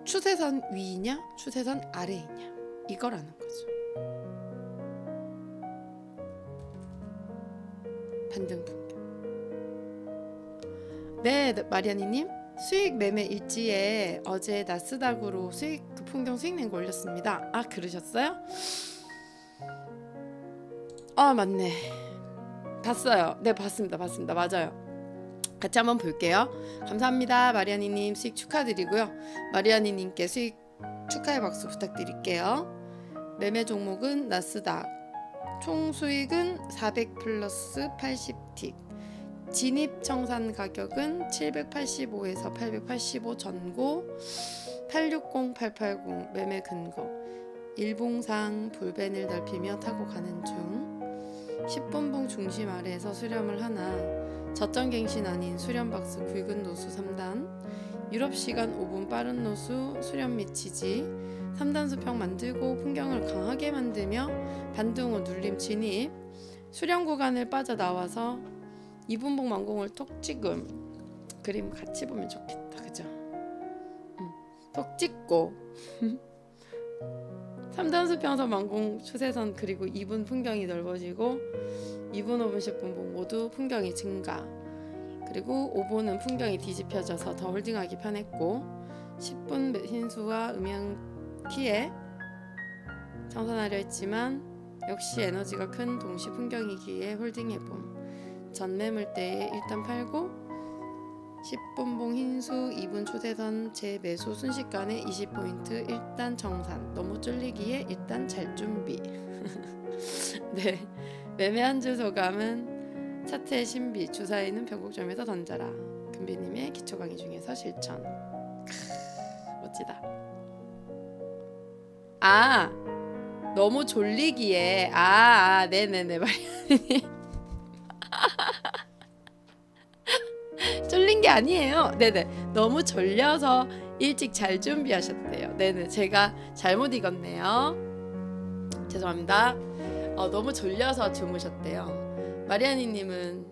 추세선 위이냐 추세선 아래이냐 이거라는 거죠. 반등 풍경. 네, 마리아니님 수익 매매 일지에 어제 나스닥으로 수익 그 풍경 수익 낸 거 올렸습니다. 아 그러셨어요? 아 맞네. 봤어요. 네 봤습니다. 맞아요. 같이 한번 볼게요. 감사합니다. 마리아니님 수익 축하드리고요. 마리아니님께 수익 축하의 박수 부탁드릴게요. 매매 종목은 나스닥. 총 수익은 400 플러스 80틱. 진입 청산 가격은 785에서 885 전고 860, 880 매매 근거. 일봉상 볼벤을 넓히며 타고 가는 중 10분봉 중심 아래에서 수렴을 하나 저점 갱신 아닌 수렴 박스 굵은 노수 3단 유럽 시간 5분 빠른 노수 수렴 및 지지 3단 수평 만들고 풍경을 강하게 만들며 반등 후 눌림 진입 수렴 구간을 빠져나와서 2분봉 만공을 톡 찍음. 그림 같이 보면 좋겠다. 그죠? 톡 찍고 3단 수평선 만공 추세선 그리고 2분 풍경이 넓어지고 2분, 5분, 10분봉 모두 풍경이 증가. 그리고 5분은 풍경이 뒤집혀져서 더 홀딩하기 편했고 10분 흰수와 음영 키에 정산하려 했지만 역시 에너지가 큰 동시 풍경이기에 홀딩해봄. 전 매물대에 일단 팔고 10분봉 흰수 2분 초대선 재매수 순식간에 20포인트 일단 정산. 너무 쫄리기에 일단 잘 준비. 네, 매매 한 주 소감은 차트의 신비 주사위는 변곡점에서 던져라. 금비님의 기초 강의 중에서 실천. 멋지다. 아 너무 졸리기에 네네네 마리아님 쫄린 게 아니에요. 네네 너무 졸려서 일찍 잘 준비하셨대요. 네네 제가 잘못 읽었네요. 죄송합니다. 너무 졸려서 주무셨대요. 마리아니님은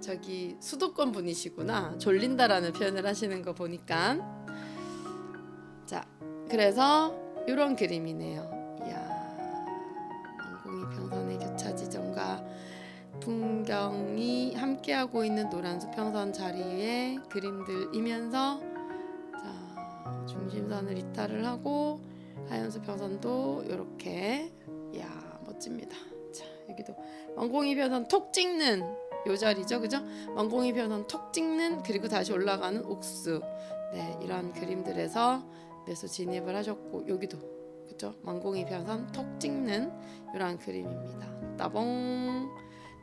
저기 수도권 분이시구나. 졸린다라는 표현을 하시는 거 보니까. 자 그래서 이런 그림이네요. 이야 왕궁이 평선의 교차 지점과 풍경이 함께하고 있는 노란 수평선 자리에 그림들이면서 자 중심선을 이탈을 하고 하얀 수평선도 이렇게 이야 멋집니다. 자 여기도 왕궁이 변선 톡 찍는 요 자리죠, 그죠? 왕궁이 변선 톡 찍는 그리고 다시 올라가는 옥수. 네 이런 그림들에서 매수 진입을 하셨고 여기도 그죠? 왕궁이 변선 톡 찍는 이런 그림입니다. 따봉.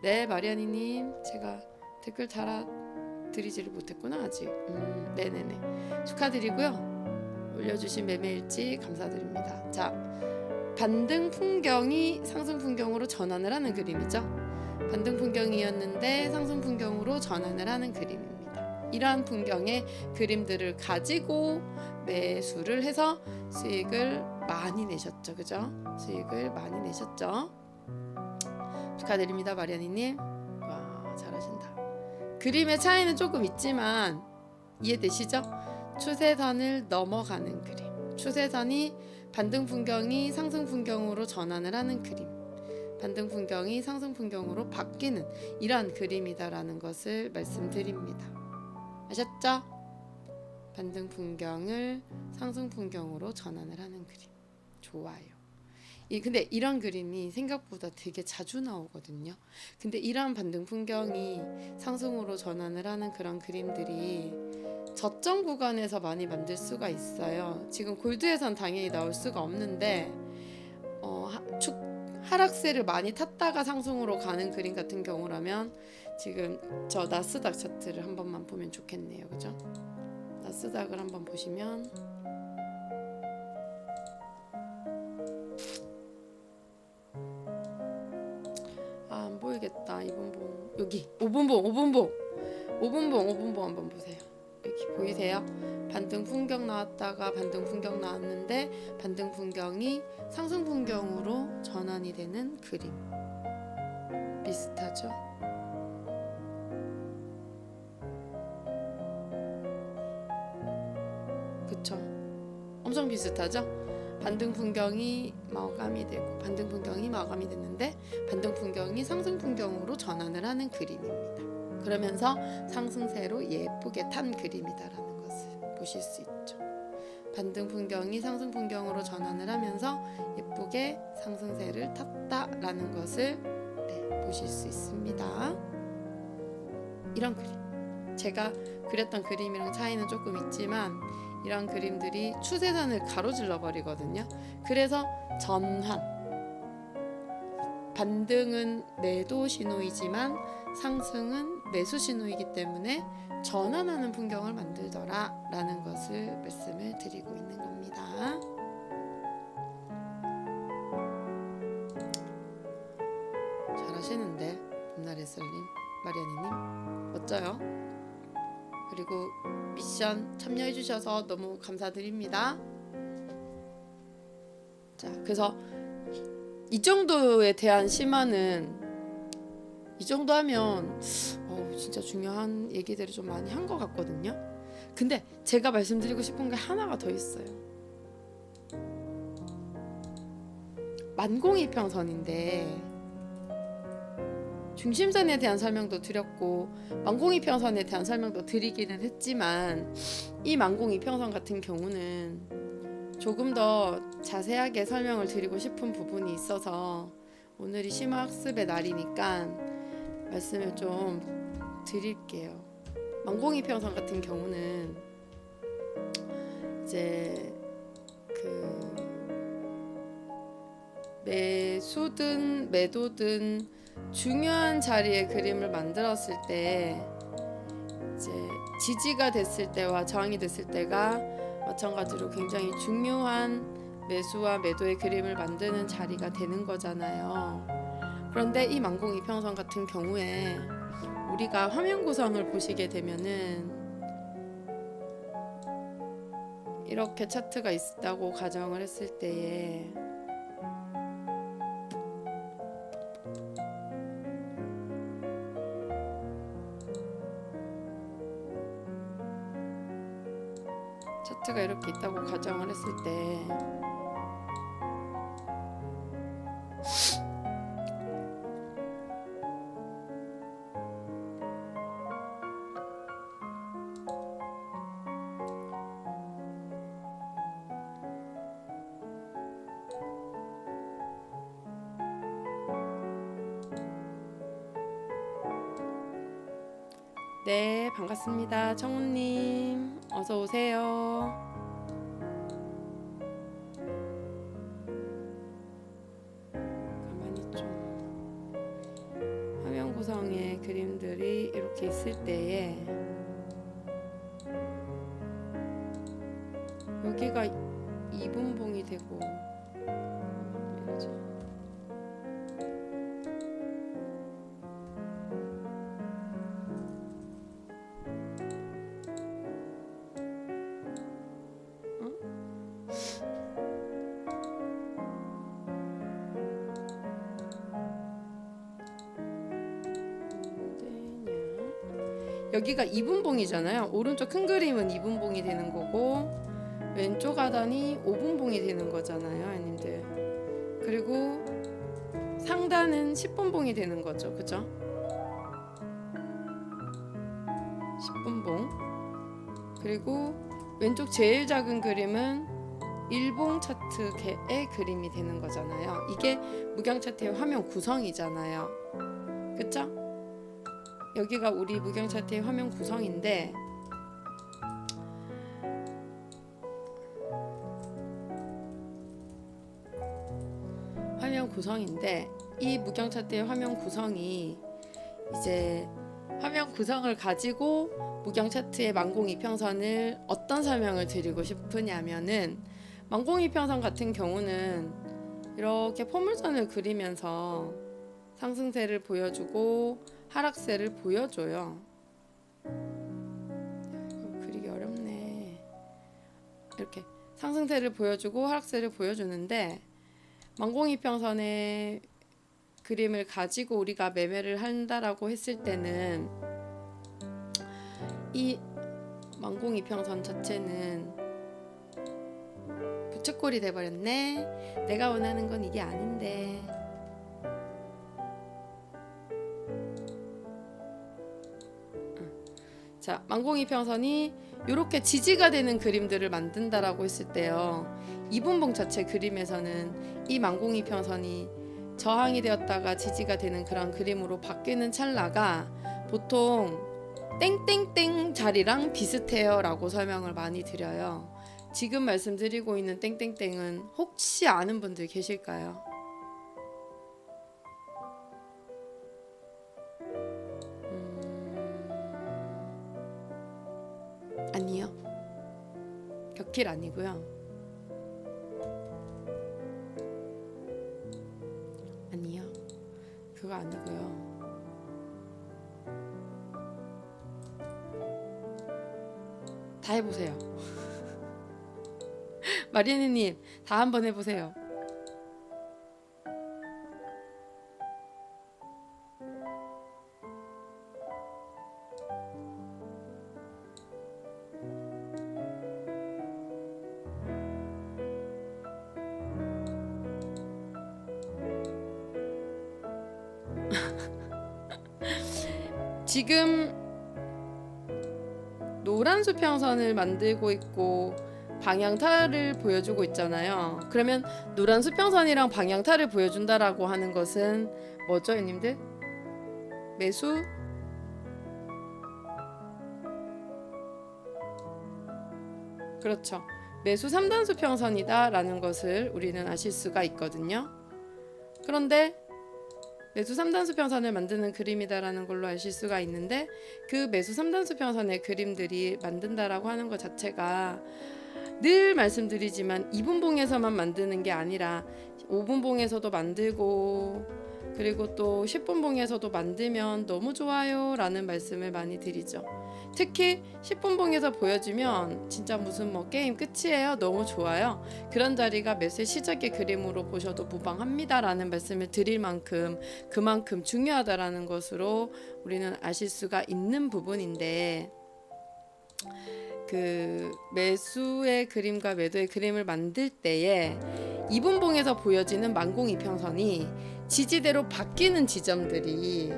네 마리아니님 제가 댓글 달아드리지를 못했구나 아직. 네네네 축하드리고요. 올려주신 매매일지 감사드립니다. 자 반등 풍경이 상승 풍경으로 전환을 하는 그림이죠. 반등 풍경이었는데 상승 풍경으로 전환을 하는 그림입니다. 이러한 풍경의 그림들을 가지고 매수를 해서 수익을 많이 내셨죠, 그죠? 수익을 많이 내셨죠. 축하드립니다 마리아니님. 와 잘하신다. 그림의 차이는 조금 있지만 이해되시죠? 추세선을 넘어가는 그림. 추세선이 반등 풍경이 상승 풍경으로 전환을 하는 그림. 반등 풍경이 상승 풍경으로 바뀌는 이러한 그림이다라는 것을 말씀드립니다. 아셨죠? 반등 풍경을 상승 풍경으로 전환을 하는 그림. 좋아요. 근데 이런 그림이 생각보다 되게 자주 나오거든요. 근데 이러한 반등 풍경이 상승으로 전환을 하는 그런 그림들이 저점 구간에서 많이 만들 수가 있어요. 지금 골드에선 당연히 나올 수가 없는데 하락세를 많이 탔다가 상승으로 가는 그림 같은 경우라면 지금 저 나스닥 차트를 한 번만 보면 좋겠네요. 그죠? 나스닥을 한번 보시면 안 보이겠다. 2분봉 여기 5분봉 한번 보세요. 여기 보이세요? 반등 풍경 나왔다가 반등 풍경 나왔는데 반등 풍경이 상승 풍경으로 전환이 되는 그림 비슷하죠? 그쵸? 엄청 비슷하죠? 반등 풍경이 마감이 되고 반등 풍경이 마감이 됐는데 반등 풍경이 상승 풍경으로 전환을 하는 그림입니다. 그러면서 상승세로 예쁘게 탄 그림이다라는 것을 보실 수 있죠. 반등 풍경이 상승 풍경으로 전환을 하면서 예쁘게 상승세를 탔다라는 것을 보실 수 있습니다. 이런 그림. 제가 그렸던 그림이랑 차이는 조금 있지만 이런 그림들이 추세선을 가로질러 버리거든요. 그래서 전환. 반등은 매도 신호이지만 상승은 매수 신호이기 때문에 전환하는 풍경을 만들더라 라는 것을 말씀을 드리고 있는 겁니다. 잘하시는데 봄날 햇살님, 마리아니님 멋져요. 그리고 미션 참여해 주셔서 너무 감사드립니다. 자, 그래서 이 정도에 대한 심화는 이 정도 하면 진짜 중요한 얘기들을 좀 많이 한 것 같거든요. 근데 제가 말씀드리고 싶은 게 하나가 더 있어요. 만공이평선인데 중심선에 대한 설명도 드렸고 만공이평선에 대한 설명도 드리기는 했지만 이 만공이평선 같은 경우는 조금 더 자세하게 설명을 드리고 싶은 부분이 있어서 오늘이 심화학습의 날이니까 말씀을 좀 드릴게요. 만공이평선 같은 경우는 이제 매수든 매도든 중요한 자리에 그림을 만들었을 때 이제 지지가 됐을 때와 저항이 됐을 때가 마찬가지로 굉장히 중요한 매수와 매도의 그림을 만드는 자리가 되는 거잖아요. 그런데 이 만공이평선 같은 경우에 우리가 화면 구성을 보시게 되면은 이렇게 차트가 있다고 가정을 했을 때에 차트가 이렇게 있다고 가정을 했을 때 네, 반갑습니다. 청우님 어서 오세요. 가만히 좀 화면 구성의 그림들이 이렇게 있을 때에 여기가 2분봉이 되고 여기가 이분봉이잖아요. 오른쪽 큰 그림은 이분봉이 되는 거고 왼쪽 하단이 오분봉이 되는 거잖아요, 아님들. 그리고 상단은 10분봉이 되는 거죠, 그죠? 10분봉. 그리고 왼쪽 제일 작은 그림은 일봉 차트의 그림이 되는 거잖아요. 이게 무경 차트의 화면 구성이잖아요, 그쵸? 여기가 우리 무경 차트의 화면 구성인데 이 무경 차트의 화면 구성이 이제 화면 구성을 가지고 무경 차트의 망공 이평선을 어떤 설명을 드리고 싶으냐면은, 망공 이평선 같은 경우는 이렇게 포물선을 그리면서 상승세를 보여주고 하락세를 보여줘요. 이거 그리기 어렵네. 이렇게 상승세를 보여주고 하락세를 보여주는데, 망공 이평선의 그림을 가지고 우리가 매매를 한다라고 했을 때는 이 망공 이평선 자체는 부채꼴이 돼버렸네. 내가 원하는 건 이게 아닌데. 자, 망공 이평선이 이렇게 지지가 되는 그림들을 만든다라고 했을 때요, 이분봉 자체 그림에서는 이 망공 이평선이 저항이 되었다가 지지가 되는 그런 그림으로 바뀌는 찰나가 보통 땡땡땡 자리랑 비슷해요 라고 설명을 많이 드려요. 지금 말씀드리고 있는 땡땡땡은 혹시 아는 분들 계실까요? 아니요, 격길 아니고요. 아니요, 그거 아니고요. 다 해보세요. 마리아님, 다 한번 해보세요. 지금 노란 수평선을 만들고 있고 방향타를 보여주고 있잖아요. 그러면 노란 수평선이랑 방향타를 보여준다라고 하는 것은 뭐죠, 형님들? 매수? 그렇죠. 매수 3단 수평선이다 라는 것을 우리는 아실 수가 있거든요. 그런데 매수 3단 수평선을 만드는 그림이다라는 걸로 아실 수가 있는데, 그 매수 3단 수평선의 그림들이 만든다라고 하는 것 자체가 늘 말씀드리지만 2분봉에서만 만드는 게 아니라 5분봉에서도 만들고 그리고 또 10분봉에서도 만들면 너무 좋아요 라는 말씀을 많이 드리죠. 특히 10분봉에서 보여주면 진짜 무슨 뭐 게임 끝이에요, 너무 좋아요, 그런 자리가 매수의 시작의 그림으로 보셔도 무방합니다 라는 말씀을 드릴 만큼 그만큼 중요하다라는 것으로 우리는 아실 수가 있는 부분인데, 그 매수의 그림과 매도의 그림을 만들 때에 이분봉에서 보여지는 망공 이평선이 지지대로 바뀌는 지점들이,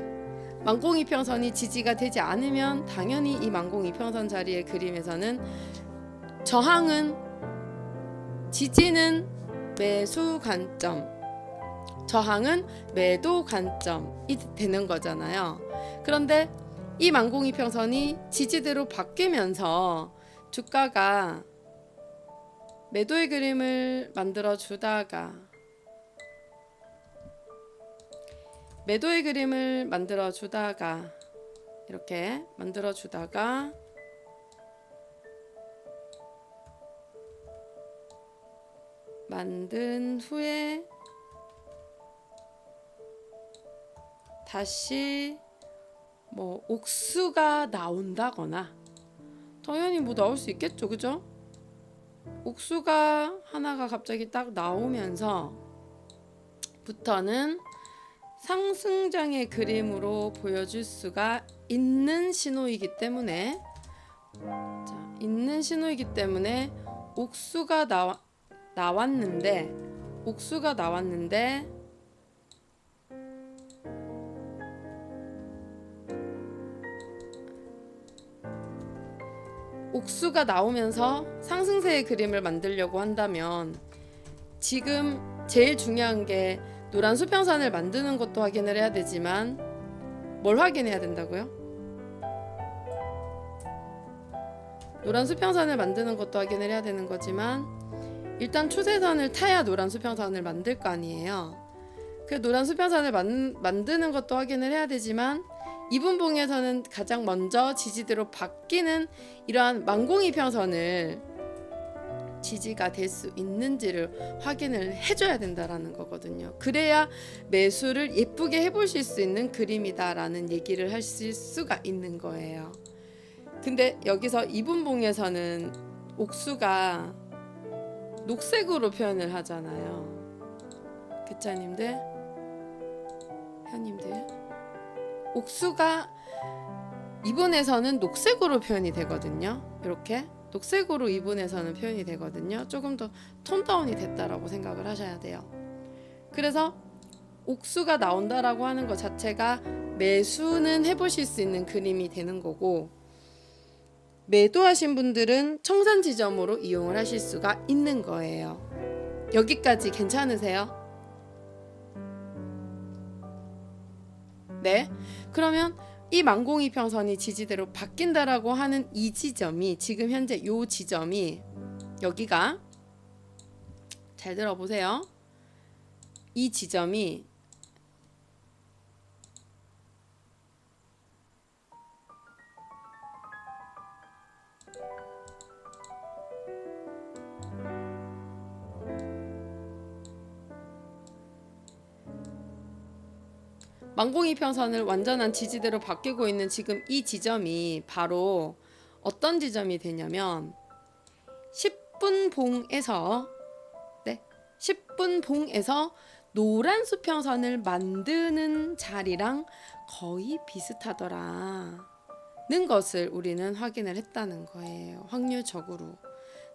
망공 이평선이 지지가 되지 않으면 당연히 이 망공 이평선 자리의 그림에서는 저항은, 지지는 매수 관점, 저항은 매도 관점이 되는 거잖아요. 그런데 이 망공 이평선이 지지대로 바뀌면서 주가가 매도의 그림을 만들어 주다가 이렇게 만들어 주다가 만든 후에 다시 뭐 옥수가 나온다거나, 당연히 뭐 나올 수 있겠죠, 그죠? 옥수가 하나가 갑자기 딱 나오면서 부터는 상승장의 그림으로 보여줄 수가 있는 신호이기 때문에 있는 신호이기 때문에 옥수가 나왔는데 옥수가 나오면서 상승세의 그림을 만들려고 한다면 지금 제일 중요한 게 노란 수평선을 만드는 것도 확인을 해야 되지만 뭘 확인해야 된다고요? 노란 수평선을 만드는 것도 확인을 해야 되는 거지만 일단 추세선을 타야 노란 수평선을 만들 거 아니에요. 그 노란 수평선을 만드는 것도 확인을 해야 되지만 이분봉에서는 가장 먼저 지지대로 바뀌는 이러한 망공이평선을 지지가 될 수 있는지를 확인을 해줘야 된다라는 거거든요. 그래야 매수를 예쁘게 해보실 수 있는 그림이다라는 얘기를 하실 수가 있는 거예요. 근데 여기서 이분봉에서는 옥수가 녹색으로 표현을 하잖아요. 그차님들, 현님들, 옥수가 이분에서는 녹색으로 표현이 되거든요. 이렇게 녹색으로 이분에서는 표현이 되거든요. 조금 더 톤다운이 됐다라고 생각을 하셔야 돼요. 그래서 옥수가 나온다라고 하는 것 자체가 매수는 해보실 수 있는 그림이 되는 거고, 매도하신 분들은 청산 지점으로 이용을 하실 수가 있는 거예요. 여기까지 괜찮으세요? 네. 그러면 이 망공이평선이 지지대로 바뀐다라고 하는 이 지점이, 지금 현재 요 지점이, 여기가 잘 들어보세요. 이 지점이 망공이평선을 완전한 지지대로 바뀌고 있는 지금 이 지점이 바로 어떤 지점이 되냐면 10분 봉에서 10분 봉에서 노란 수평선을 만드는 자리랑 거의 비슷하더라는 것을 우리는 확인을 했다는 거예요. 확률적으로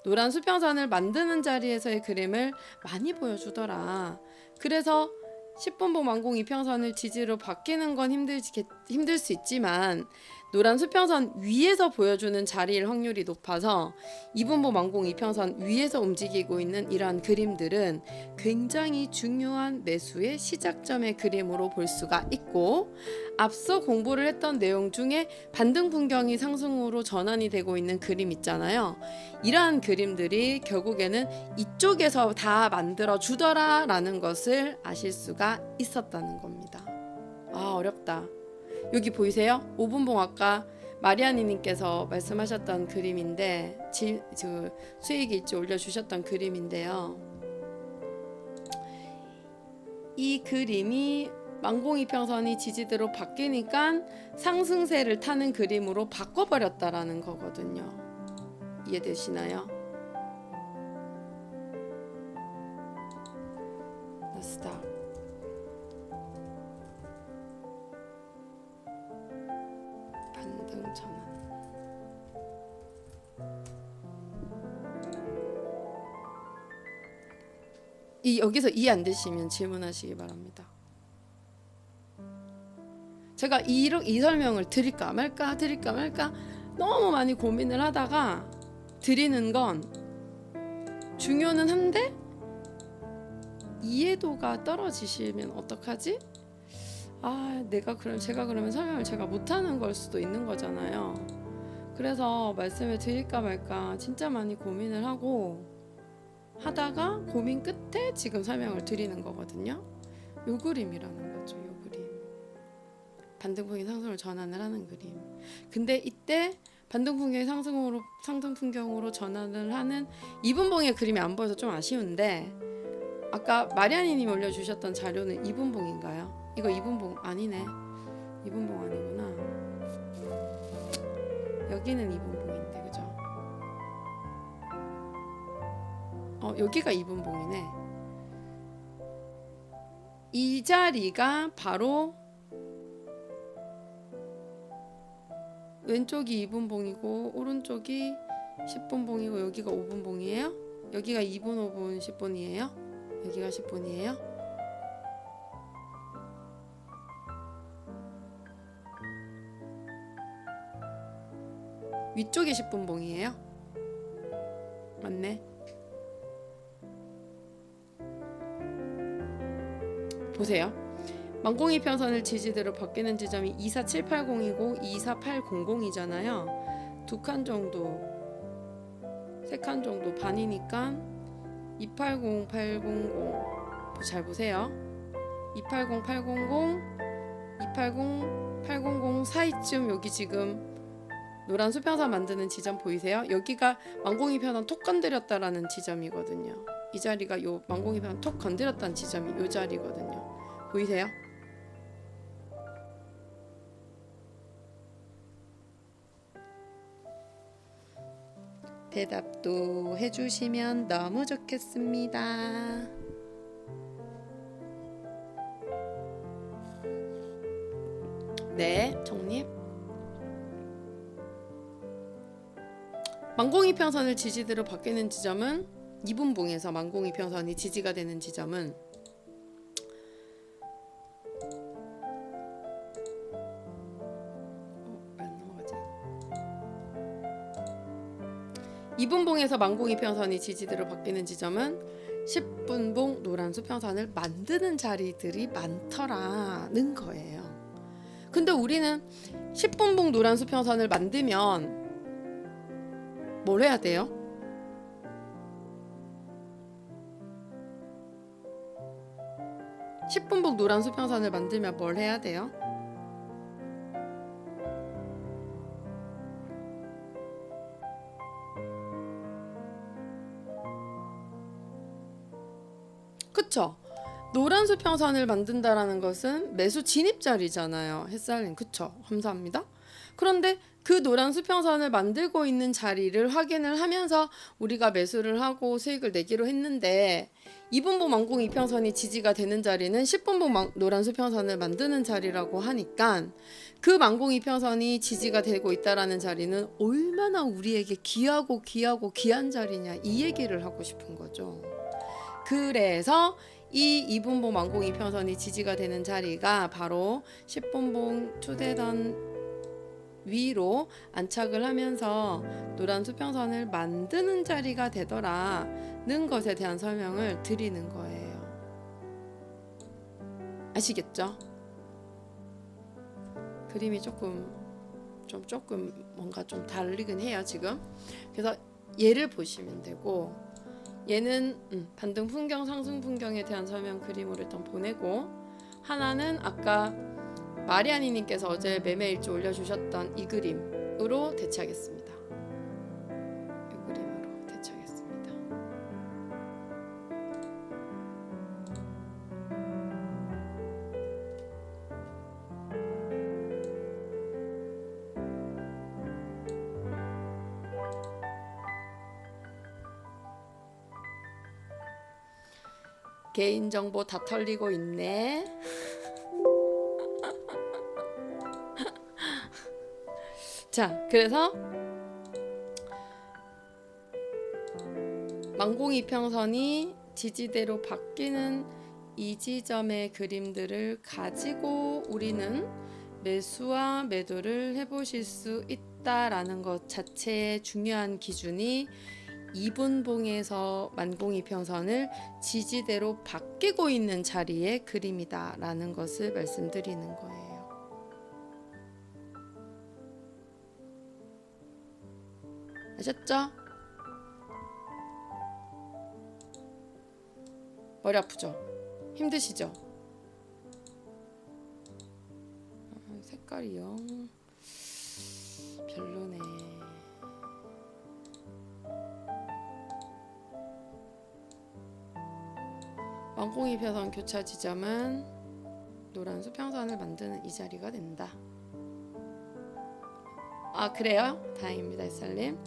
노란 수평선을 만드는 자리에서의 그림을 많이 보여주더라. 그래서 10분봉 망공 이평선을 지지로 바뀌는 건 힘들 수 있지만 노란 수평선 위에서 보여주는 자리일 확률이 높아서 2분봉 망공 이평선 위에서 움직이고 있는 이러한 그림들은 굉장히 중요한 매수의 시작점의 그림으로 볼 수가 있고, 앞서 공부를 했던 내용 중에 반등 풍경이 상승으로 전환이 되고 있는 그림 있잖아요. 이러한 그림들이 결국에는 이쪽에서 다 만들어 주더라라는 것을 아실 수가 있었다는 겁니다. 아, 어렵다. 여기 보이세요? 5분봉 아까 마리아니님께서 말씀하셨던 그림인데, 수익 일지 올려주셨던 그림인데요. 이 그림이 망공이평선이 지지대로 바뀌니까 상승세를 타는 그림으로 바꿔버렸다라는 거거든요. 이해되시나요? 나스닥 반등 전환. 여기서 이해 안 되시면 질문하시기 바랍니다. 제가 이 설명을 드릴까 말까 너무 많이 고민을 하다가 드리는 건 중요는 한데 이해도가 떨어지시면 어떡하지? 제가 그러면 설명을 제가 못하는 걸 수도 있는 거잖아요. 그래서 말씀을 드릴까 말까 진짜 많이 고민을 하다가 고민 끝에 지금 설명을 드리는 거거든요. 요 그림이라는 거죠. 요 그림. 반등풍경 상승을 전환을 하는 그림. 근데 이때 반등풍경이 상승 풍경으로 전환을 하는 이분봉의 그림이 안 보여서 좀 아쉬운데, 아까 마리아니님이 올려주셨던 자료는 이분봉인가요? 이거 이분봉 아니네. 이분봉 아니구나. 여기는 이분봉인데, 그죠? 여기가 이분봉이네. 이 자리가 바로 왼쪽이 2분봉이고 오른쪽이 10분봉이고 여기가 5분봉이에요? 여기가 2분, 5분, 10분이에요? 여기가 10분이에요? 위쪽이 10분봉이에요? 맞네. 보세요. 망공이 편선을 지지대로 바뀌는 지점이 24780이고 24800이잖아요. 두 칸 정도, 세 칸 정도 반이니까 280, 800. 잘 보세요. 280, 800, 280, 800 사이쯤 여기 지금 노란 수평선 만드는 지점 보이세요? 여기가 망공이 편선 톡 건드렸다라는 지점이거든요. 이 자리가 요 망공이 편선 톡 건드렸다는 지점이 요 자리거든요. 보이세요? 대답도 해주시면 너무 좋겠습니다. 네, 정립. 망공이 편선을 지지대로 바뀌는 지점은 2분봉에서 망공이 편선이 지지가 되는 지점은 왜 안 넘어가지? 2분봉에서 망공이 편선이 지지대로 바뀌는 지점은 10분봉 노란 수평선을 만드는 자리들이 많더라는 거예요. 근데 우리는 10분봉 노란 수평선을 만들면 뭘 해야 돼요? (10분봉) 노란 수평선을 만들면 뭘 해야 돼요? 그쵸? 노란 수평선을 만든다라는 것은 매수 진입자리잖아요. 햇살님, 그쵸? 감사합니다. 그런데 그 노란 수평선을 만들고 있는 자리를 확인을 하면서 우리가 매수를 하고 수익을 내기로 했는데 2분봉 망공 이평선이 지지가 되는 자리는 10분봉 노란 수평선을 만드는 자리라고 하니까 그 망공 이평선이 지지가 되고 있다라는 자리는 얼마나 우리에게 귀한 자리냐 이 얘기를 하고 싶은 거죠. 그래서 이 2분봉 망공 이평선이 지지가 되는 자리가 바로 10분봉 투대던 위로 안착을 하면서 노란 수평선을 만드는 자리가 되더라는 것에 대한 설명을 드리는 거예요. 아시겠죠? 그림이 조금 뭔가 좀 다르긴 해요 지금. 그래서 얘를 보시면 되고 얘는 반등 풍경 상승 풍경에 대한 설명 그림으로 일단 보내고 하나는 아까 마리아니님께서 어제 매매 일지 올려주셨던 이 그림으로 대체하겠습니다. 이 그림으로 대체하겠습니다. 개인정보 다 털리고 있네. 자, 그래서 망공 이평선이 지지대로 바뀌는 이 지점의 그림들을 가지고 우리는 매수와 매도를 해보실 수 있다라는 것 자체의 중요한 기준이 2분봉에서 만공 이평선을 지지대로 바뀌고 있는 자리의 그림이다라는 것을 말씀드리는 거예요. 아셨죠? 머리 아프죠? 힘드시죠? 색깔이 영 별로네. 왕공이 표선 교차 지점은 노란 수평선을 만드는 이 자리가 된다. 아, 그래요? 다행입니다, 햇살님.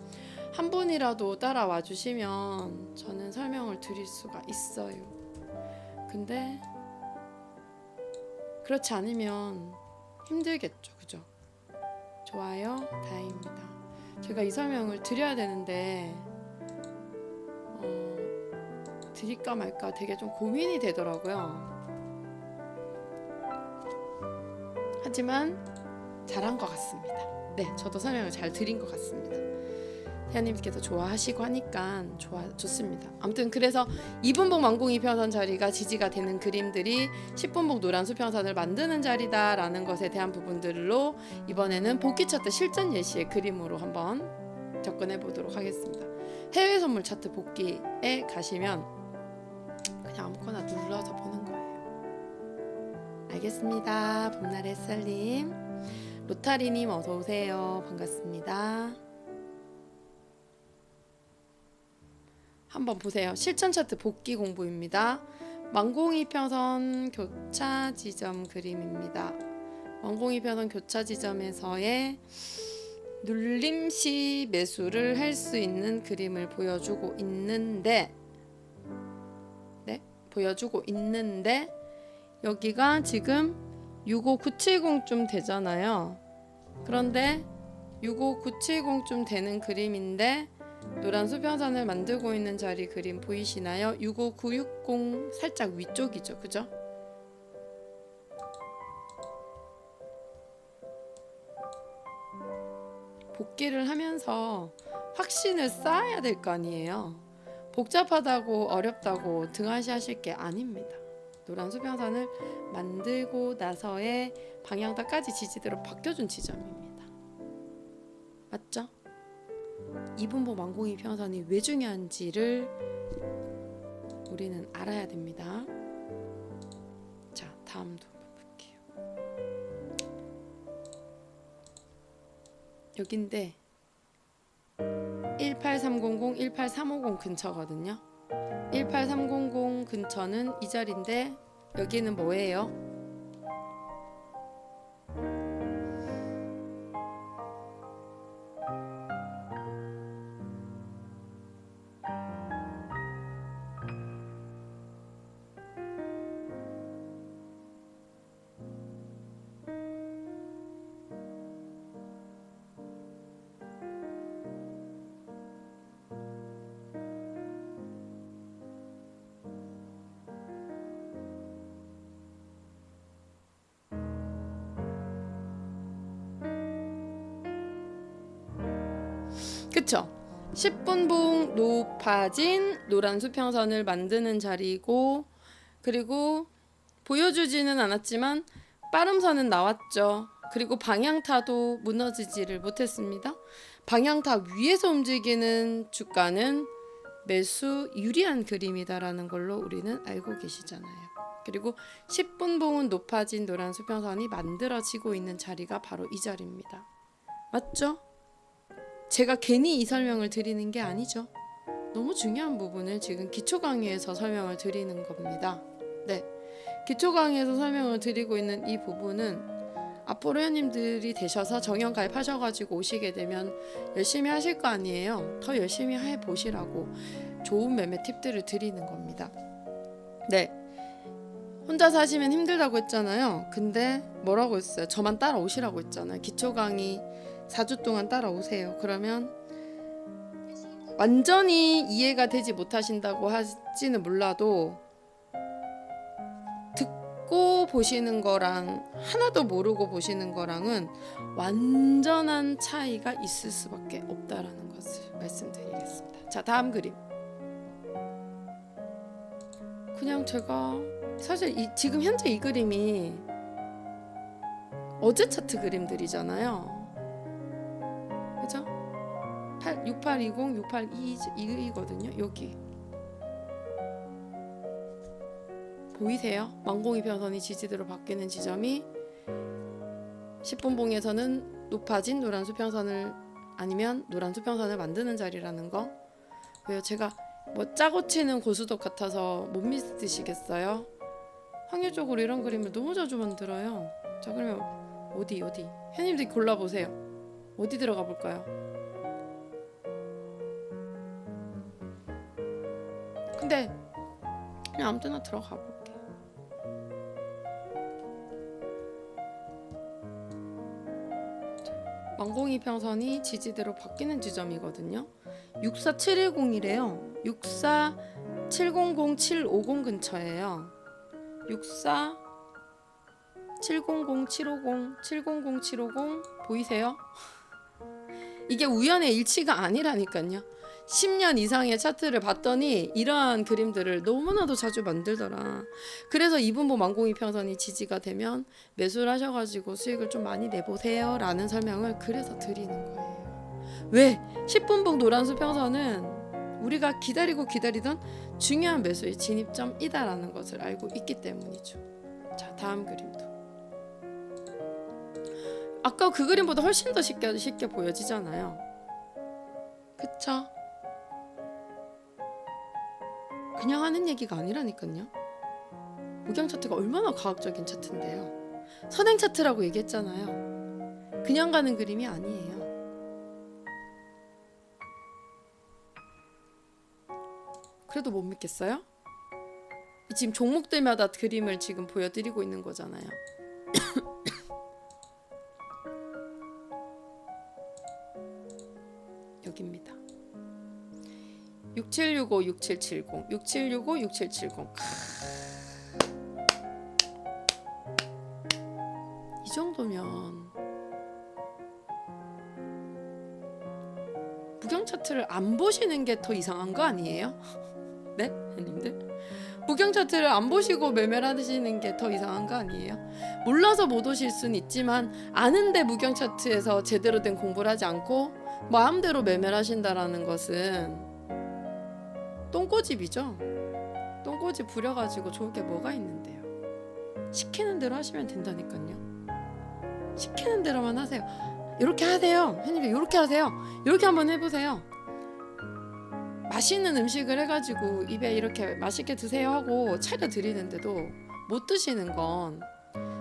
한 분이라도 따라와 주시면 저는 설명을 드릴 수가 있어요. 근데 그렇지 않으면 힘들겠죠, 그죠? 좋아요. 다행입니다. 제가 이 설명을 드려야 되는데 드릴까 말까 되게 좀 고민이 되더라고요. 하지만 잘한 것 같습니다. 네, 저도 설명을 잘 드린 것 같습니다. 태연님께서 좋아하시고 하니까 좋습니다. 아무튼 그래서 2분봉 망공이평선 자리가 지지가 되는 그림들이 10분봉 노란 수평선을 만드는 자리다라는 것에 대한 부분들로 이번에는 복귀 차트 실전 예시의 그림으로 한번 접근해 보도록 하겠습니다. 해외 선물 차트 복귀에 가시면 그냥 아무거나 눌러서 보는 거예요. 알겠습니다. 봄날 햇살님, 로타리님 어서 오세요. 반갑습니다. 한번 보세요. 실전 차트 복귀 공부입니다. 망공이평선 교차 지점 그림입니다. 망공이평선 교차 지점에서의 눌림시 매수를 할 수 있는 그림을 보여주고 있는데, 여기가 지금 65970쯤 되잖아요. 그런데 65970쯤 되는 그림인데 노란 수평선을 만들고 있는 자리 그림 보이시나요? 65960 살짝 위쪽이죠, 그죠? 복귀를 하면서 확신을 쌓아야 될 거 아니에요. 복잡하다고 어렵다고 등한시하실 게 아닙니다. 노란 수평선을 만들고 나서의 방향타까지 지지대로 바뀌어준 지점입니다. 맞죠? 2분보 망공이평선이 왜 중요한지를 우리는 알아야 됩니다. 자, 다음도 볼게요. 여긴데 18300, 18350 근처거든요. 18300 근처는 이 자리인데 여기는 뭐예요? 그쵸? 10분봉 높아진 노란 수평선을 만드는 자리고, 그리고 보여주지는 않았지만 빠름선은 나왔죠. 그리고 방향타도 무너지지를 못했습니다. 방향타 위에서 움직이는 주가는 매수 유리한 그림이다라는 걸로 우리는 알고 계시잖아요. 그리고 10분봉은 높아진 노란 수평선이 만들어지고 있는 자리가 바로 이 자리입니다. 맞죠? 제가 괜히 이 설명을 드리는 게 아니죠. 너무 중요한 부분을 지금 기초 강의에서 설명을 드리는 겁니다. 네, 기초 강의에서 설명을 드리고 있는 이 부분은 앞으로 회원님들이 되셔서 정형 가입하셔가지고 오시게 되면 열심히 하실 거 아니에요. 더 열심히 해보시라고 좋은 매매 팁들을 드리는 겁니다. 네, 혼자서 하시면 힘들다고 했잖아요. 근데 뭐라고 했어요? 저만 따라오시라고 했잖아요. 기초 강의 4주 동안 따라오세요. 그러면 완전히 이해가 되지 못하신다고 하지는 몰라도 듣고 보시는 거랑 하나도 모르고 보시는 거랑은 완전한 차이가 있을 수밖에 없다라는 것을 말씀드리겠습니다. 자, 다음 그림. 그냥 제가 사실 지금 현재 이 그림이 어제 차트 그림들이잖아요. 그죠? 6820, 6822이거든요. 여기 보이세요? 망공이평선이 지지대로 바뀌는 지점이 10분봉에서는 높아진 노란 수평선을 아니면 노란 수평선을 만드는 자리라는 거. 왜요? 제가 뭐 짜고 치는 고수덕 같아서 못 믿으시겠어요? 확률적으로 이런 그림을 너무 자주 만들어요. 자, 그러면 어디 회원님들이 골라보세요. 어디 들어가 볼까요? 근데 그냥 아무 데나 들어가 볼게. 망공이 평선이 지지대로 바뀌는 지점이거든요. 64710이래요. 64700-750 근처예요. 64 700 750 700 750 보이세요? 이게 우연의 일치가 아니라니까요. 10년 이상의 차트를 봤더니 이러한 그림들을 너무나도 자주 만들더라. 그래서 이분보 망공이 평선이 지지가 되면 매수를 하셔가지고 수익을 좀 많이 내보세요 라는 설명을 그래서 드리는 거예요. 왜? 10분봉 노란 수평선은 우리가 기다리던 중요한 매수의 진입점이다 라는 것을 알고 있기 때문이죠. 자, 다음 그림도 아까 그 그림보다 훨씬 더 쉽게 보여지잖아요. 그쵸? 그냥 하는 얘기가 아니라니까요. 목양 차트가 얼마나 과학적인 차트인데요. 선행 차트라고 얘기했잖아요. 그냥 가는 그림이 아니에요. 그래도 못 믿겠어요? 지금 종목들마다 그림을 지금 보여드리고 있는 거잖아요. 여기입니다. 6765, 6770, 6765, 6770. 이 정도면 무경 차트를 안 보시는 게 더 이상한 거 아니에요? 네? 형님들? 무경 차트를 안 보시고 매매를 하시는 게 더 이상한 거 아니에요? 몰라서 못 오실 수는 있지만 아는데 무경 차트에서 제대로 된 공부를 하지 않고 마음대로 매매를 하신다라는 것은 똥꼬집이죠. 똥꼬집 부려가지고 좋을 게 뭐가 있는데요. 시키는 대로 하시면 된다니까요. 시키는 대로만 하세요. 이렇게 하세요. 형님 이렇게 하세요. 이렇게 한번 해보세요. 맛있는 음식을 해가지고 입에 이렇게 맛있게 드세요 하고 차려드리는데도 못 드시는 건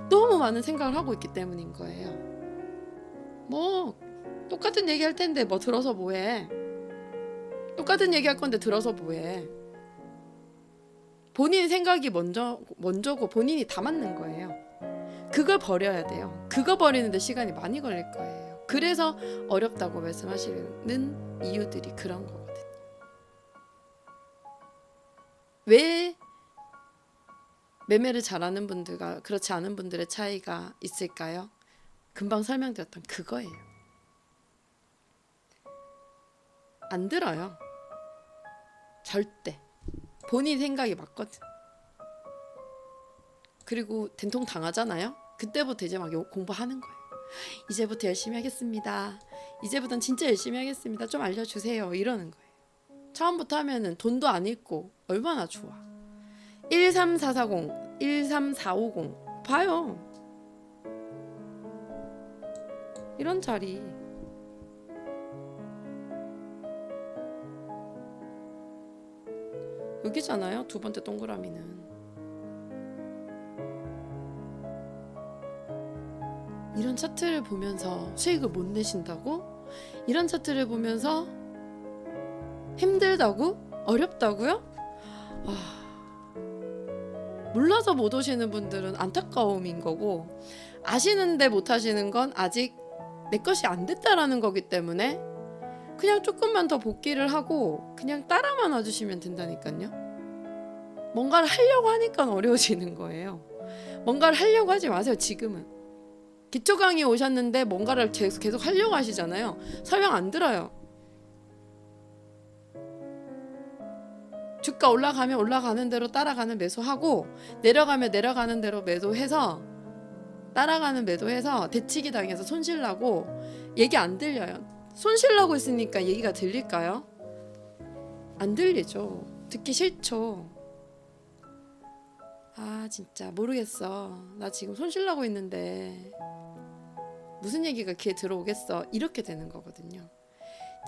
너무 많은 생각을 하고 있기 때문인 거예요. 뭐 똑같은 얘기 할 텐데 뭐 들어서 뭐해. 똑같은 얘기 할 건데 들어서 뭐해. 본인 생각이 먼저고 본인이 다 맞는 거예요. 그걸 버려야 돼요. 그거 버리는데 시간이 많이 걸릴 거예요. 그래서 어렵다고 말씀하시는 이유들이 그런 거거든요. 왜 매매를 잘하는 분들과 그렇지 않은 분들의 차이가 있을까요? 금방 설명드렸던 그거예요. 안 들어요. 절대. 본인 생각이 맞거든. 그리고 된통 당하잖아요. 그때부터 이제 막 공부하는 거예요. 이제부터 열심히 하겠습니다. 이제부터는 진짜 열심히 하겠습니다. 좀 알려주세요. 이러는 거예요. 처음부터 하면은 돈도 안 잃고 얼마나 좋아. 13440, 13450 봐요. 이런 자리. 여기잖아요. 두 번째 동그라미는. 이런 차트를 보면서 수익을 못 내신다고? 이런 차트를 보면서 힘들다고? 어렵다고요? 몰라서 못 오시는 분들은 안타까움인 거고, 아시는데 못 하시는 건 아직 내 것이 안 됐다라는 거기 때문에 그냥 조금만 더 복기를 하고 그냥 따라만 와주시면 된다니까요. 뭔가를 하려고 하니까 어려워지는 거예요. 뭔가를 하려고 하지 마세요. 지금은 기초 강의 오셨는데 뭔가를 계속 하려고 하시잖아요. 설명 안 들어요. 주가 올라가면 올라가는 대로 따라가는 매수하고, 내려가면 내려가는 대로 매도해서 따라가는 매도해서 대치기 당해서 손실나고. 얘기 안 들려요. 손실나고 있으니까 얘기가 들릴까요? 안 들리죠. 듣기 싫죠. 아 진짜 모르겠어. 나 지금 손실나고 있는데 무슨 얘기가 귀에 들어오겠어. 이렇게 되는 거거든요.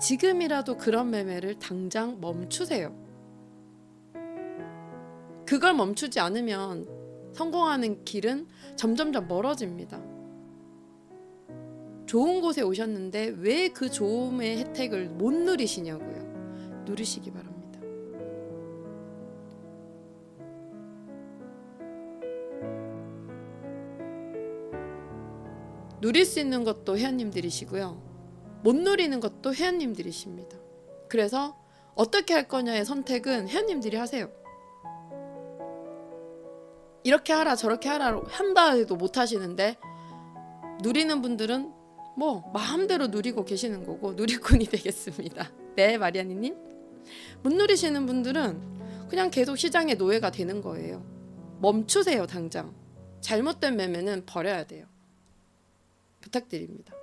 지금이라도 그런 매매를 당장 멈추세요. 그걸 멈추지 않으면 성공하는 길은 점점점 멀어집니다. 좋은 곳에 오셨는데 왜 그 좋음의 혜택을 못 누리시냐고요. 누리시기 바랍니다. 누릴 수 있는 것도 회원님들이시고요. 못 누리는 것도 회원님들이십니다. 그래서 어떻게 할 거냐의 선택은 회원님들이 하세요. 이렇게 하라 저렇게 하라 한다 해도 못 하시는데, 누리는 분들은 뭐 마음대로 누리고 계시는 거고 누리꾼이 되겠습니다. 네, 마리아니님. 못 누리시는 분들은 그냥 계속 시장의 노예가 되는 거예요. 멈추세요. 당장 잘못된 매매는 버려야 돼요. 부탁드립니다.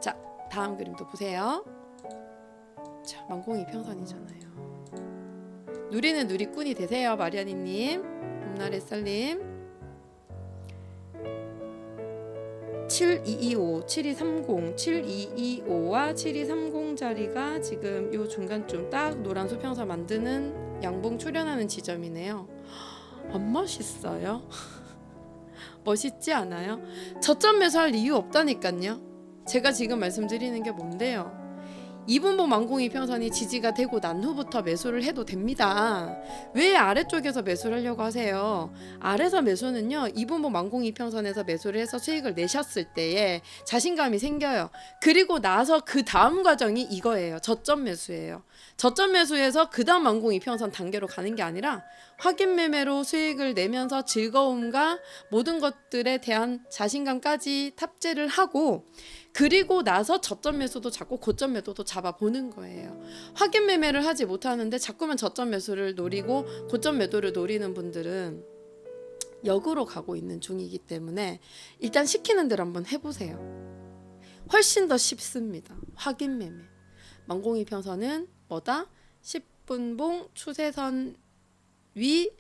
자, 다음 그림도 보세요. 자, 망공이 평선이잖아요. 누리는 누리꾼이 되세요. 마리아니님, 봄날햇살님. 7225, 7230, 7225와 7230 자리가 지금 요 중간쯤 딱 노란 수평선 만드는 양봉 출현하는 지점이네요. 안 멋있어요? 멋있지 않아요? 저점 매수할 이유 없다니까요. 제가 지금 말씀드리는 게 뭔데요? 이분봉 망공이 평선이 지지가 되고 난 후부터 매수를 해도 됩니다. 왜 아래쪽에서 매수를 하려고 하세요? 아래서 매수는요, 이분봉 망공이 평선에서 매수를 해서 수익을 내셨을 때에 자신감이 생겨요. 그리고 나서 그 다음 과정이 이거예요. 저점 매수예요. 저점 매수에서 그 다음 망공이 평선 단계로 가는 게 아니라 확인 매매로 수익을 내면서 즐거움과 모든 것들에 대한 자신감까지 탑재를 하고, 그리고 나서 저점 매수도 잡고 고점 매도도 잡아보는 거예요. 확인 매매를 하지 못하는데 자꾸만 저점 매수를 노리고 고점 매도를 노리는 분들은 역으로 가고 있는 중이기 때문에 일단 시키는 대로 한번 해보세요. 훨씬 더 쉽습니다. 확인 매매. 망공이 평선은 뭐다? 10분봉 추세선 위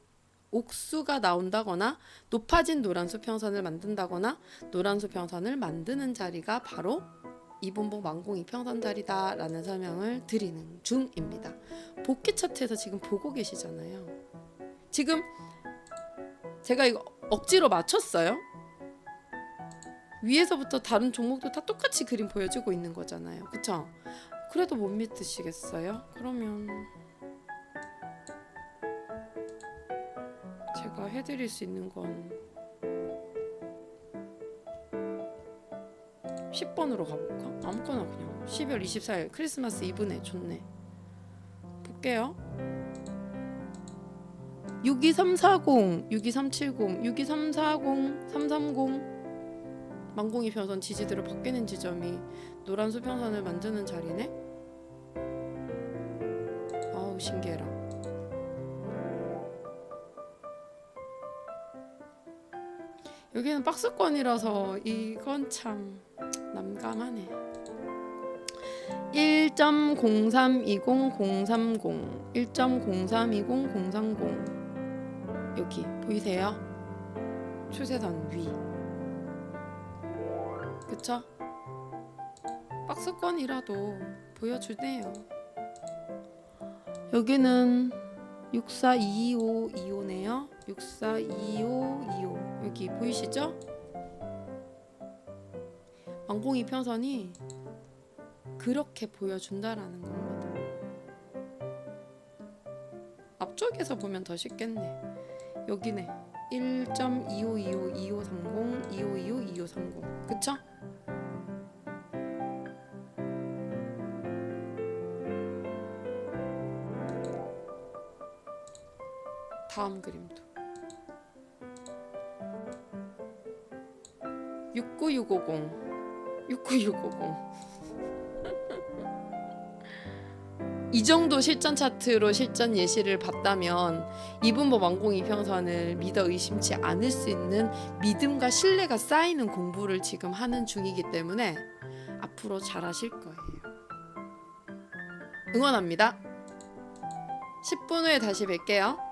옥수가 나온다거나 높아진 노란 수평선을 만든다거나 노란 수평선을 만드는 자리가 바로 이분봉 망공이 평선 자리다 라는 설명을 드리는 중입니다. 복귀 차트에서 지금 보고 계시잖아요. 지금 제가 이거 억지로 맞췄어요. 위에서부터 다른 종목도 다 똑같이 그림 보여주고 있는 거잖아요. 그쵸? 그래도 못 믿으시겠어요? 그러면 제가 해드릴 수 있는 건 10번으로 가볼까? 아무거나 그냥 12월 24일 크리스마스 이브네. 좋네. 볼게요. 62340, 62370, 62340, 330 망공이 평선 지지대로 바뀌는 지점이 노란 수평선을 만드는 자리네. 아우 신기해라. 여기는 박스권이라서 이건 참 난감하네. 1.0320 030 1.0320 030 여기 보이세요? 추세선 위. 그쵸? 박스권이라도 보여주네요. 여기는 642525네요. 642525 여기 보이시죠? 망공이 평선이 그렇게 보여준다라는 겁니다. 앞쪽에서 보면 더 쉽겠네. 여기네. 1.2525 2530 2525 2530 그쵸? 다음 그림도 69650 69650 이 정도 실전 차트로 실전 예시를 봤다면 이분법 완공이 평선을 믿어 의심치 않을 수 있는 믿음과 신뢰가 쌓이는 공부를 지금 하는 중이기 때문에 앞으로 잘하실 거예요. 응원합니다. 10분 후에 다시 뵐게요.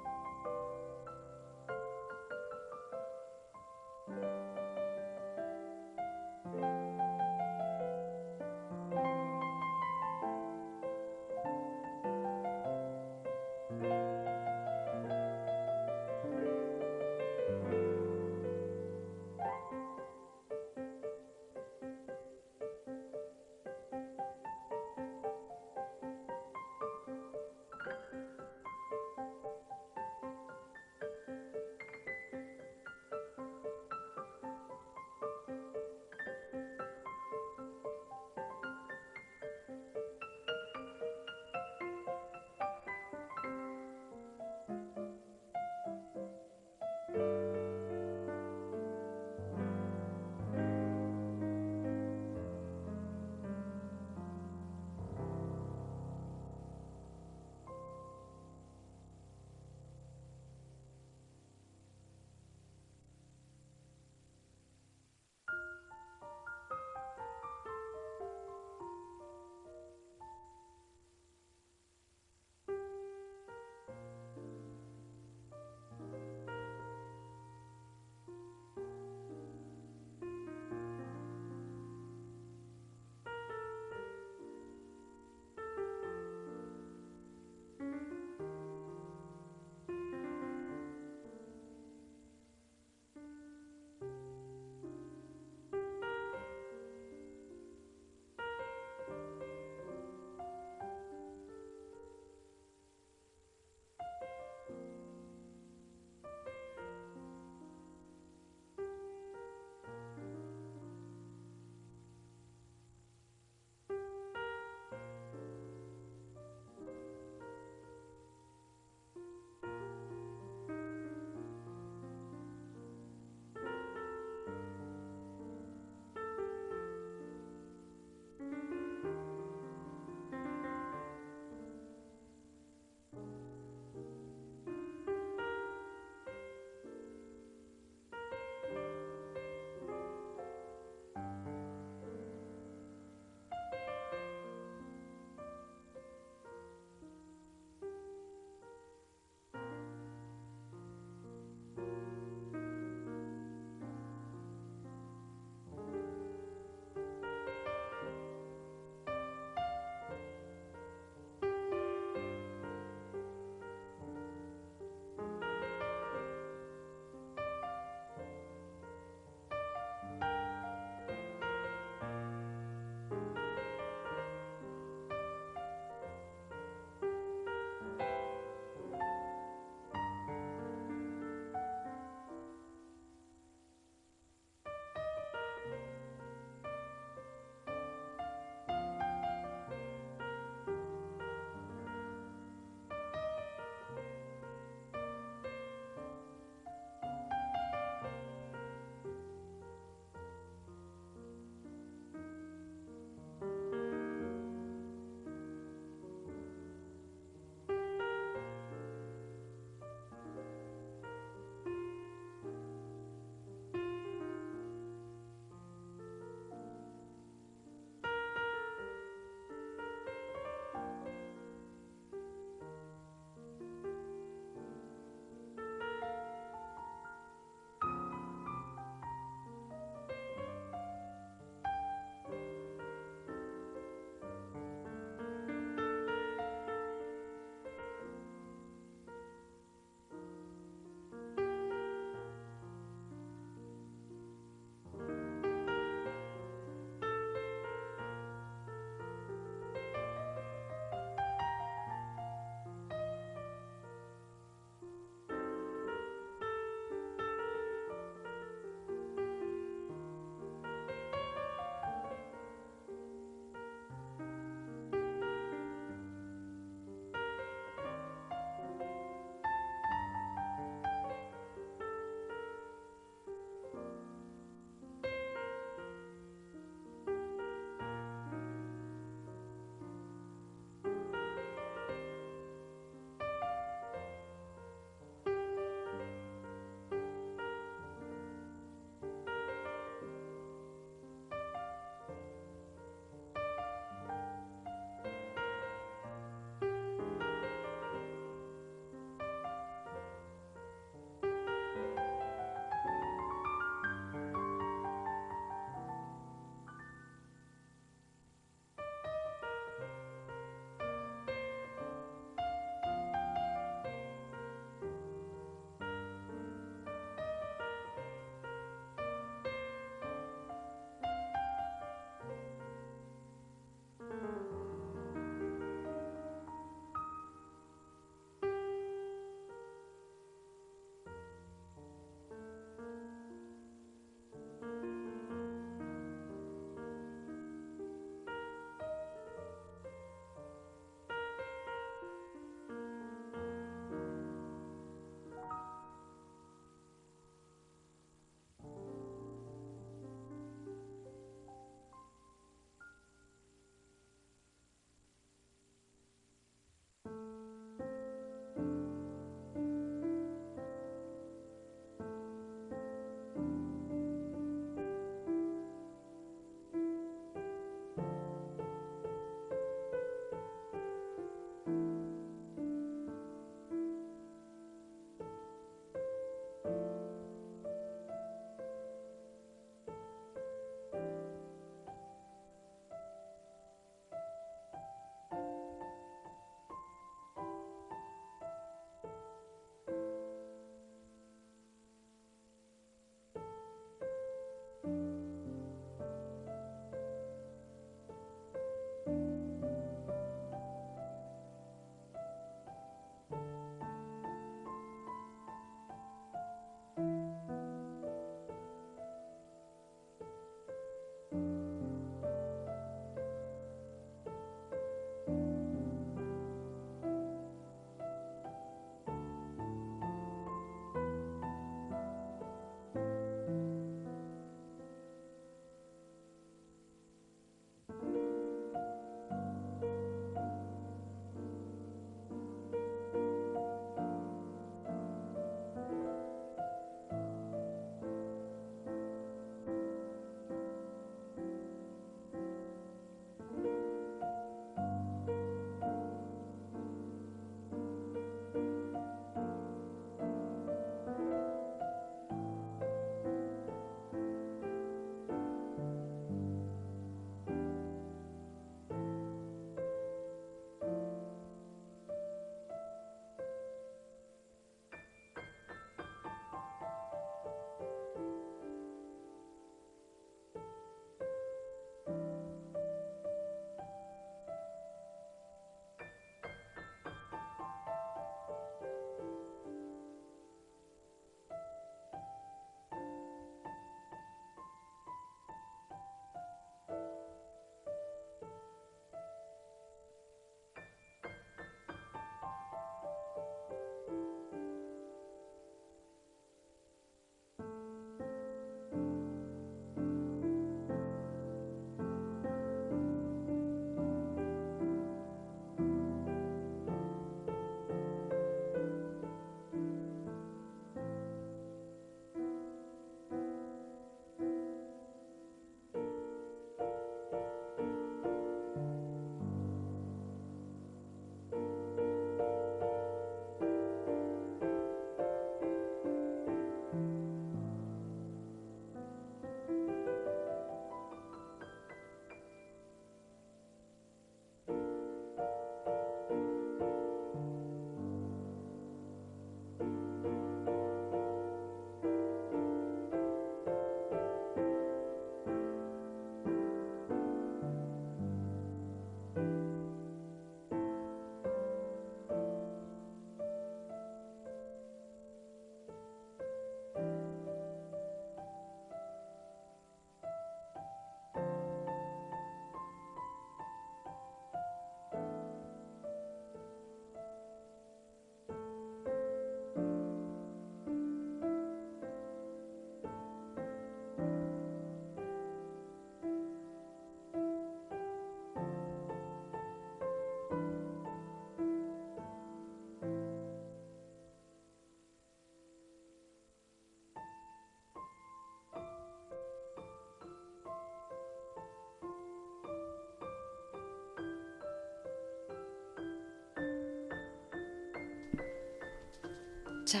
자,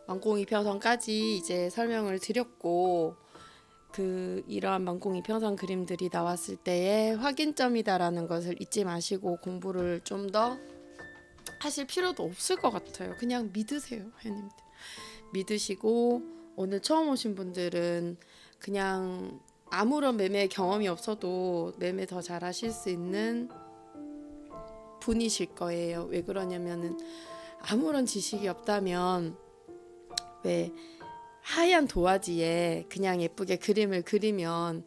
만공이평선까지 이제 설명을 드렸고, 이러한 만공이평선 그림들이 나왔을 때의 확인점이다라는 것을 잊지 마시고 공부를 좀 더 하실 필요도 없을 것 같아요. 그냥 믿으세요, 회원님들. 믿으시고, 오늘 처음 오신 분들은 그냥 아무런 매매 경험이 없어도 매매 더 잘하실 수 있는 분이실 거예요. 왜 그러냐면은 아무런 지식이 없다면 왜 하얀 도화지에 그냥 예쁘게 그림을 그리면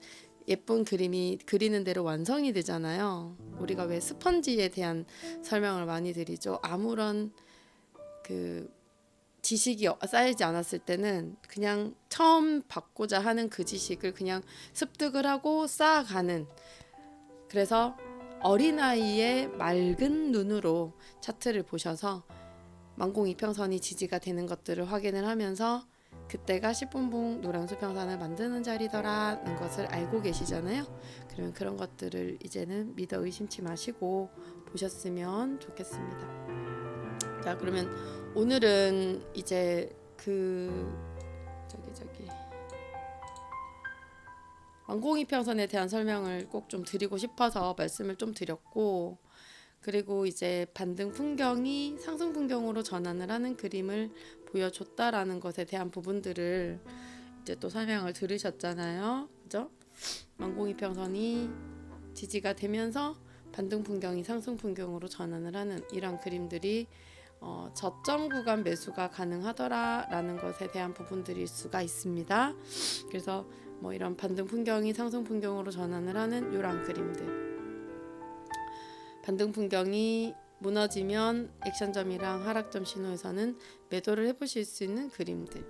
예쁜 그림이 그리는 대로 완성이 되잖아요. 우리가 왜 스펀지에 대한 설명을 많이 드리죠. 아무런 지식이 쌓이지 않았을 때는 그냥 처음 받고자 하는 그 지식을 그냥 습득을 하고 쌓아가는, 그래서 어린아이의 맑은 눈으로 차트를 보셔서 만공이평선이 지지가 되는 것들을 확인을 하면서 그때가 10분봉 노량수평선을 만드는 자리더라는 것을 알고 계시잖아요. 그러면 그런 것들을 이제는 믿어 의심치 마시고 보셨으면 좋겠습니다. 자, 그러면 오늘은 이제 만공이평선에 대한 설명을 꼭 좀 드리고 싶어서 말씀을 좀 드렸고, 그리고 이제 반등 풍경이 상승 풍경으로 전환을 하는 그림을 보여줬다라는 것에 대한 부분들을 이제 또 설명을 들으셨잖아요. 그죠? 만공이평선이 지지가 되면서 반등 풍경이 상승 풍경으로 전환을 하는 이런 그림들이 저점 구간 매수가 가능하더라라는 것에 대한 부분들일 수가 있습니다. 그래서 뭐 이런 반등 풍경이 상승 풍경으로 전환을 하는 이런 그림들, 반등 풍경이 무너지면 액션점이랑 하락점 신호에서는 매도를 해보실 수 있는 그림들,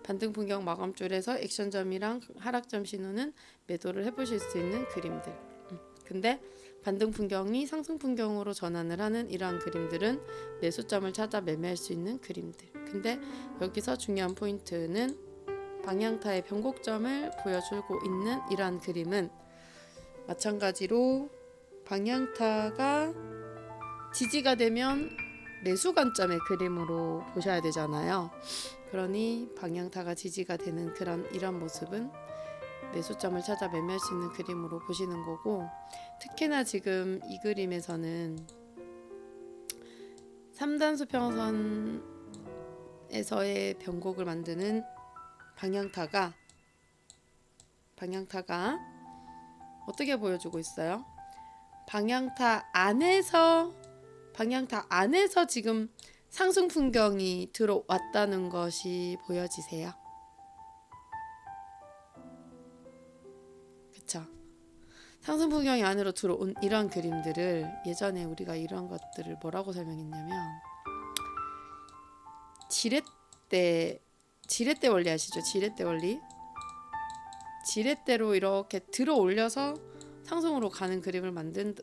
반등 풍경 마감줄에서 액션점이랑 하락점 신호는 매도를 해보실 수 있는 그림들. 근데 반등 풍경이 상승 풍경으로 전환을 하는 이러한 그림들은 매수점을 찾아 매매할 수 있는 그림들. 근데 여기서 중요한 포인트는 방향타의 변곡점을 보여주고 있는 이러한 그림은 마찬가지로 방향타가 지지가 되면 매수 관점의 그림으로 보셔야 되잖아요. 그러니 방향타가 지지가 되는 이런 모습은 매수점을 찾아 매매할 수 있는 그림으로 보시는 거고, 특히나 지금 이 그림에서는 3단 수평선에서의 변곡을 만드는 방향타가 어떻게 보여주고 있어요? 방향타 안에서 지금 상승 풍경이 들어왔다는 것이 보여지세요? 그쵸? 상승 풍경이 안으로 들어온 이런 그림들을 예전에 우리가 이런 것들을 뭐라고 설명했냐면 지렛대 원리 아시죠? 지렛대 원리. 지렛대로 이렇게 들어 올려서 상승으로 가는 그림을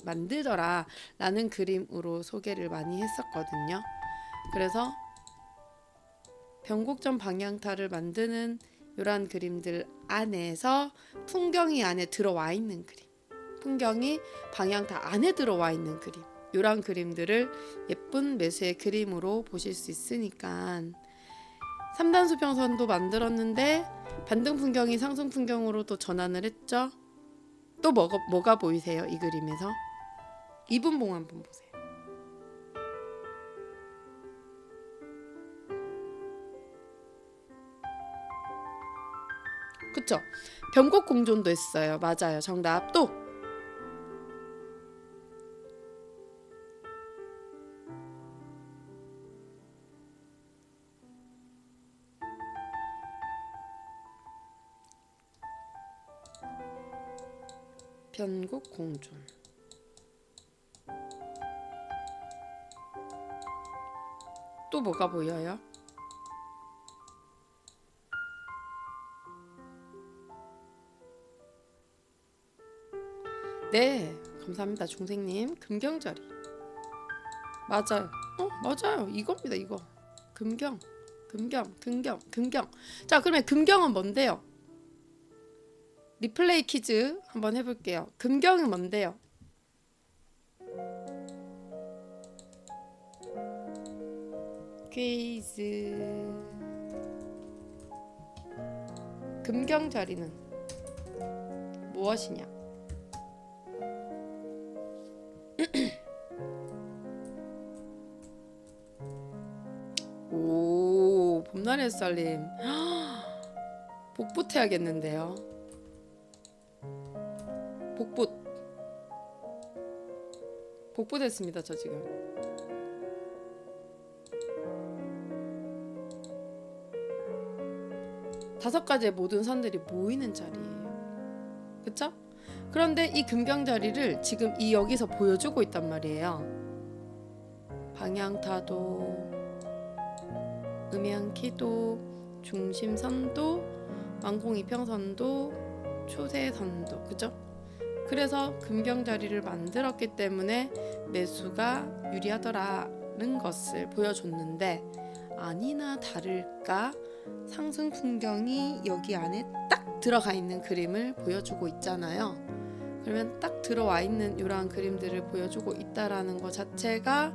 만들더라 라는 그림으로 소개를 많이 했었거든요. 그래서 변곡점 방향타를 만드는 이러한 그림들 안에서 풍경이 안에 들어와 있는 그림, 풍경이 방향타 안에 들어와 있는 그림, 이러한 그림들을 예쁜 매수의 그림으로 보실 수 있으니까 3단 수평선도 만들었는데 반등 풍경이 상승 풍경으로 또 전환을 했죠. 또 뭐가 보이세요? 이 그림에서 2분봉 한번 보세요. 그쵸? 변곡 공존도 했어요. 맞아요. 정답. 또 변곡 공존. 또 뭐가 보여요? 네, 감사합니다. 중생님. 금경자리. 맞아요. 맞아요. 이겁니다. 이거. 금경. 자, 그러면 금경은 뭔데요? 리플레이 퀴즈 한번 해볼게요. 금경은 뭔데요? 퀴즈. 금경자리는 무엇이냐? 오, 봄날의 햇살님 복붙 해야겠는데요. 복붙 했습니다. 저 지금 다섯 가지의 모든 선들이 모이는 자리예요. 그쵸? 그런데 이 금경자리를 지금 이 여기서 보여주고 있단 말이에요. 방향타도, 음양키도, 중심선도, 완공이평선도, 초세선도, 그죠? 그래서 금경자리를 만들었기 때문에 매수가 유리하더라는 것을 보여줬는데, 아니나 다를까 상승 풍경이 여기 안에 딱 들어가 있는 그림을 보여주고 있잖아요. 그러면 딱 들어와 있는 이러한 그림들을 보여주고 있다라는 것 자체가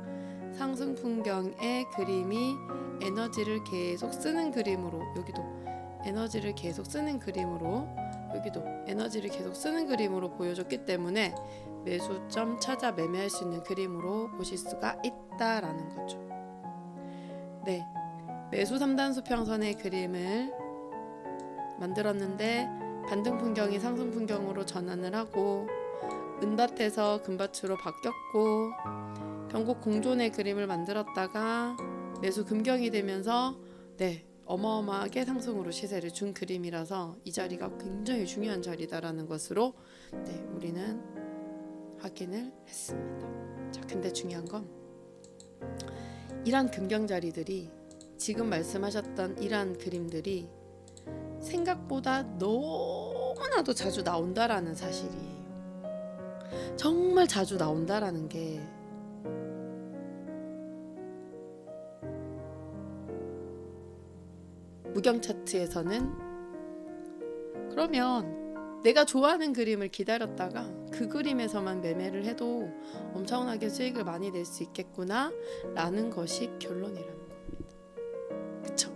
상승 풍경의 그림이 에너지를 계속 쓰는 그림으로, 여기도 에너지를 계속 쓰는 그림으로, 여기도 에너지를 계속 쓰는 그림으로 보여줬기 때문에 매수점 찾아 매매할 수 있는 그림으로 보실 수가 있다라는 거죠. 네, 매수 3단 수평선의 그림을 만들었는데 반등 풍경이 상승 풍경으로 전환을 하고 은밭에서 금밭으로 바뀌었고 변곡 공존의 그림을 만들었다가 매수 금경이 되면서 네, 어마어마하게 상승으로 시세를 준 그림이라서 이 자리가 굉장히 중요한 자리다라는 것으로 네, 우리는 확인을 했습니다. 자, 근데 중요한 건 이러한 금경 자리들이 지금 말씀하셨던 이러한 그림들이 생각보다 너무나도 자주 나온다라는 사실이에요. 정말 자주 나온다라는 게 무경 차트에서는 그러면 내가 좋아하는 그림을 기다렸다가 그 그림에서만 매매를 해도 엄청나게 수익을 많이 낼 수 있겠구나 라는 것이 결론이라는 겁니다. 그쵸?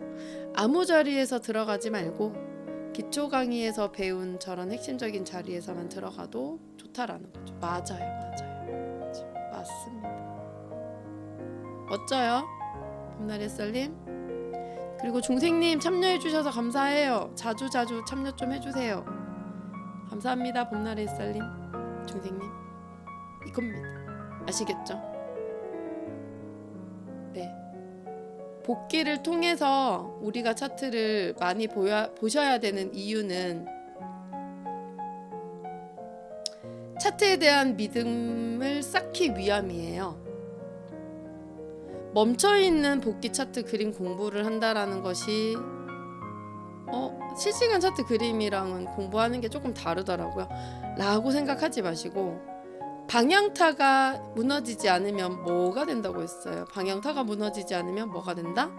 아무 자리에서 들어가지 말고 기초 강의에서 배운 저런 핵심적인 자리에서만 들어가도 좋다라는 거죠. 맞아요. 맞습니다. 멋져요, 봄날의 햇살님. 그리고 중생님 참여해주셔서 감사해요. 자주 참여 좀 해주세요. 감사합니다, 봄날의 햇살님, 중생님. 이겁니다. 아시겠죠? 네. 복귀를 통해서 우리가 차트를 많이 보셔야 되는 이유는 차트에 대한 믿음을 쌓기 위함이에요. 멈춰있는 복귀 차트 그림 공부를 한다라는 것이 실시간 차트 그림이랑은 공부하는 게 조금 다르더라고요 라고 생각하지 마시고, 방향타가 무너지지 않으면 뭐가 된다고 했어요? 방향타가 무너지지 않으면 뭐가 된다?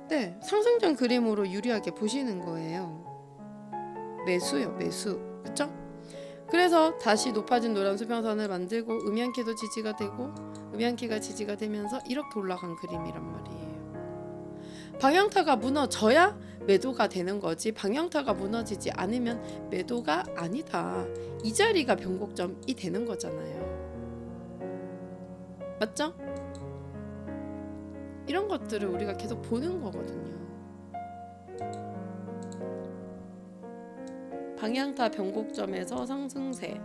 네, 상승전 그림으로 유리하게 보시는 거예요. 매수요, 매수. 그쵸? 그래서 다시 높아진 노란 수평선을 만들고 음양키도 지지가 되고 음양키가 지지가 되면서 이렇게 올라간 그림이란 말이에요. 방향타가 무너져야 매도가 되는 거지, 방향타가 무너지지 않으면 매도가 아니다. 이 자리가 변곡점이 되는 거잖아요. 맞죠? 이런 것들을 우리가 계속 보는 거거든요. 방향타 변곡점에서 상승세,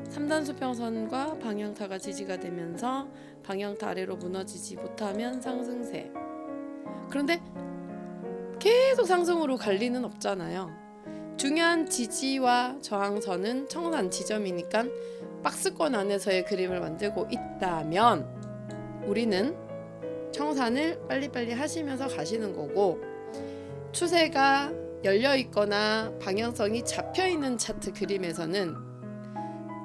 3단 수평선과 방향타가 지지가 되면서 방향타 아래로 무너지지 못하면 상승세. 그런데 계속 상승으로 갈 리는 없잖아요. 중요한 지지와 저항선은 청산 지점이니까 박스권 안에서의 그림을 만들고 있다면 우리는 청산을 빨리빨리 하시면서 가시는 거고, 추세가 열려 있거나 방향성이 잡혀 있는 차트 그림에서는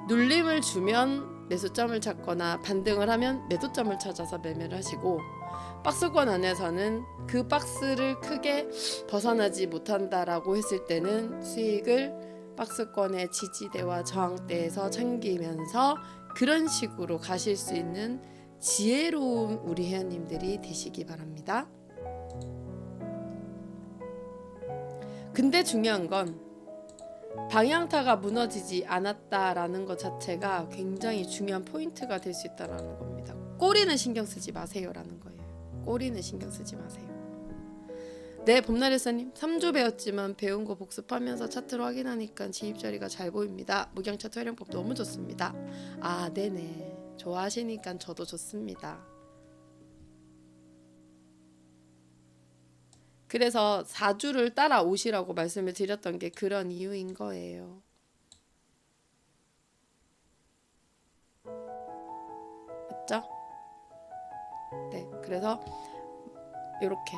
눌림을 주면 매수점을 찾거나 반등을 하면 매도점을 찾아서 매매를 하시고, 박스권 안에서는 그 박스를 크게 벗어나지 못한다라고 했을 때는 수익을 박스권의 지지대와 저항대에서 챙기면서 그런 식으로 가실 수 있는 지혜로운 우리 회원님들이 되시기 바랍니다. 근데 중요한 건 방향타가 무너지지 않았다라는 것 자체가 굉장히 중요한 포인트가 될 수 있다는 겁니다. 꼬리는 신경 쓰지 마세요라는 거예요. 꼬리는 신경 쓰지 마세요. 네, 봄날일사님 3주 배웠지만 배운 거 복습하면서 차트로 확인하니까 진입자리가 잘 보입니다. 무경 차트 활용법 너무 좋습니다. 아, 네네, 좋아하시니까 저도 좋습니다. 그래서 4주를 따라오시라고 말씀을 드렸던 게 그런 이유인 거예요. 맞죠? 네, 그래서 이렇게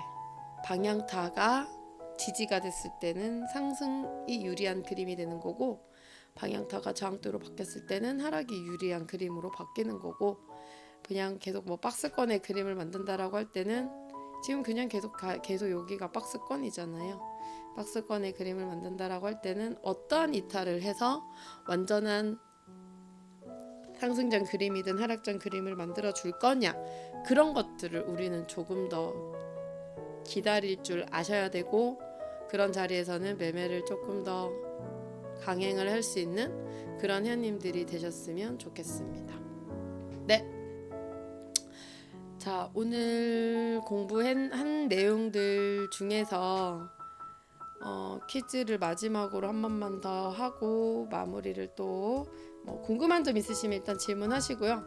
방향타가 지지가 됐을 때는 상승이 유리한 그림이 되는 거고, 방향타가 저항대로 바뀌었을 때는 하락이 유리한 그림으로 바뀌는 거고, 그냥 계속 뭐 박스권의 그림을 만든다라고 할 때는 지금 그냥 계속 여기가 박스권이잖아요. 박스권의 그림을 만든다라고 할 때는 어떠한 이탈을 해서 완전한 상승장 그림이든 하락장 그림을 만들어 줄 거냐, 그런 것들을 우리는 조금 더 기다릴 줄 아셔야 되고, 그런 자리에서는 매매를 조금 더 강행을 할 수 있는 그런 회원님들이 되셨으면 좋겠습니다. 네, 자, 오늘 공부한 내용들 중에서 퀴즈를 마지막으로 한 번만 더 하고 마무리를 또 궁금한 점 있으시면 일단 질문하시고요.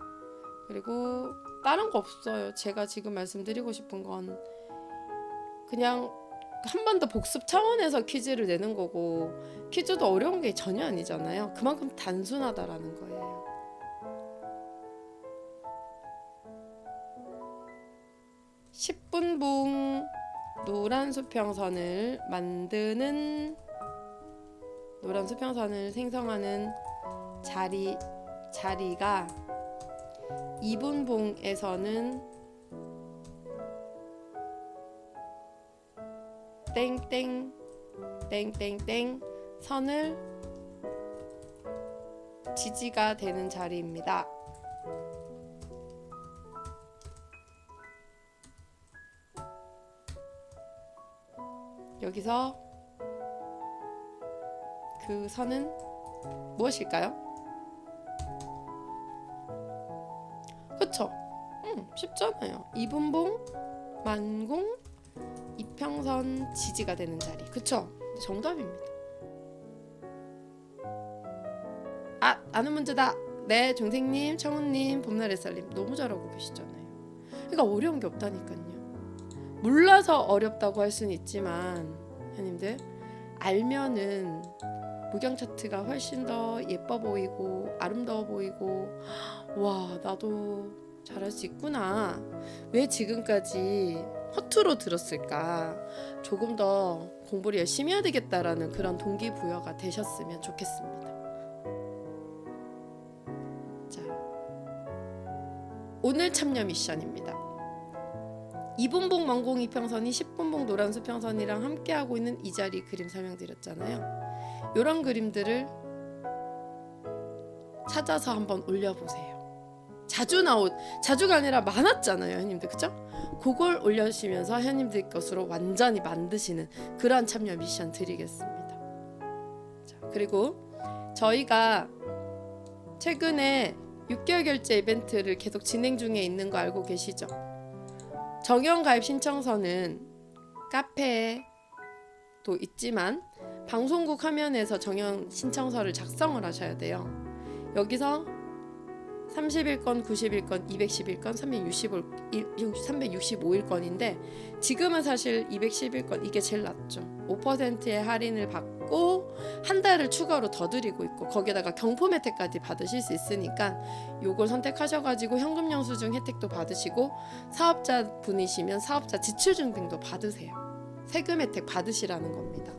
그리고 다른 거 없어요. 제가 지금 말씀드리고 싶은 건 그냥 한 번 더 복습 차원에서 퀴즈를 내는 거고, 퀴즈도 어려운 게 전혀 아니잖아요. 그만큼 단순하다라는 거예요. (10분봉) 노란 수평선을 만드는, 노란 수평선을 생성하는 자리가 2분봉에서는 땡땡 선을 지지가 되는 자리입니다. 여기서 그 선은 무엇일까요? 그쵸? 쉽잖아요. 2분봉, 만공, 이평선 지지가 되는 자리. 그쵸? 정답입니다. 아, 아는 문제다. 네, 종생님, 청훈님, 봄날햇살님 너무 잘하고 계시잖아요. 그러니까 어려운 게 없다니까요. 몰라서 어렵다고 할 수는 있지만 형님들, 알면은 무경 차트가 훨씬 더 예뻐 보이고 아름다워 보이고, 와, 나도 잘할 수 있구나, 왜 지금까지 허투루 들었을까, 조금 더 공부를 열심히 해야 되겠다라는 그런 동기부여가 되셨으면 좋겠습니다. 자, 오늘 참여 미션입니다. 2분봉 만공 이평선이 10분봉 노란 수평선이랑 함께하고 있는 이 자리 그림 설명드렸잖아요. 이런 그림들을 찾아서 한번 올려보세요. 자주가 아니라 많았잖아요, 형님들, 그쵸? 그걸 올려주시면서 형님들 것으로 완전히 만드시는 그러한 참여 미션 드리겠습니다. 자, 그리고 저희가 최근에 6개월 결제 이벤트를 계속 진행 중에 있는 거 알고 계시죠? 정형 가입 신청서는 카페에도 있지만 방송국 화면에서 정형 신청서를 작성을 하셔야 돼요. 여기서 30일권, 90일권, 210일권, 365일권인데 지금은 사실 210일권 이게 제일 낫죠. 5%의 할인을 받고 한 달을 추가로 더 드리고 있고, 거기에다가 경품 혜택까지 받으실 수 있으니까 요걸 선택하셔가지고 현금 영수증 혜택도 받으시고, 사업자 분이시면 사업자 지출 증빙도 받으세요. 세금 혜택 받으시라는 겁니다.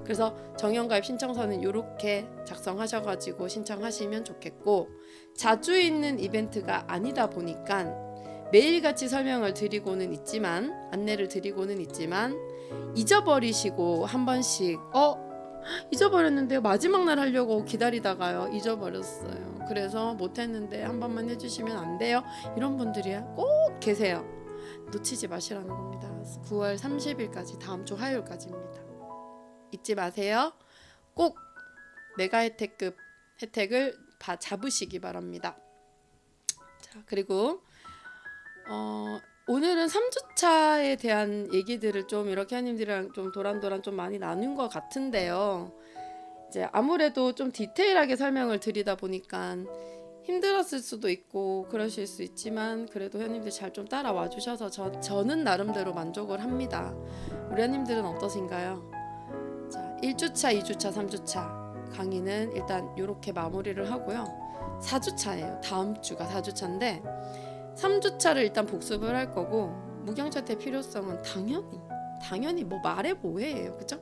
그래서 정형가입 신청서는 이렇게 작성하셔가지고 신청하시면 좋겠고, 자주 있는 이벤트가 아니다 보니까 매일같이 설명을 드리고는 있지만, 안내를 드리고는 있지만, 잊어버리시고 한 번씩 잊어버렸는데요, 마지막 날 하려고 기다리다가요 잊어버렸어요. 그래서 못했는데 한 번만 해주시면 안 돼요? 이런 분들이 꼭 계세요. 놓치지 마시라는 겁니다. 9월 30일까지 다음 주 화요일까지입니다. 잊지 마세요. 꼭 메가 혜택급 혜택을 잡으시기 바랍니다. 자, 그리고 오늘은 3주차에 대한 얘기들을 좀 이렇게 하님들이랑 좀 도란도란 좀 많이 나눈 것 같은데요. 이제 아무래도 좀 디테일하게 설명을 드리다 보니까 힘들었을 수도 있고 그러실 수 있지만 그래도 회원님들 잘 좀 따라와 주셔서 저는 나름대로 만족을 합니다. 우리 회원님들은 어떠신가요? 자, 1주차, 2주차, 3주차 강의는 일단 이렇게 마무리를 하고요. 4주차예요. 다음 주가 4주차인데 3주차를 일단 복습을 할 거고 무경차트 필요성은 당연히 뭐 말해 뭐해예요. 그죠?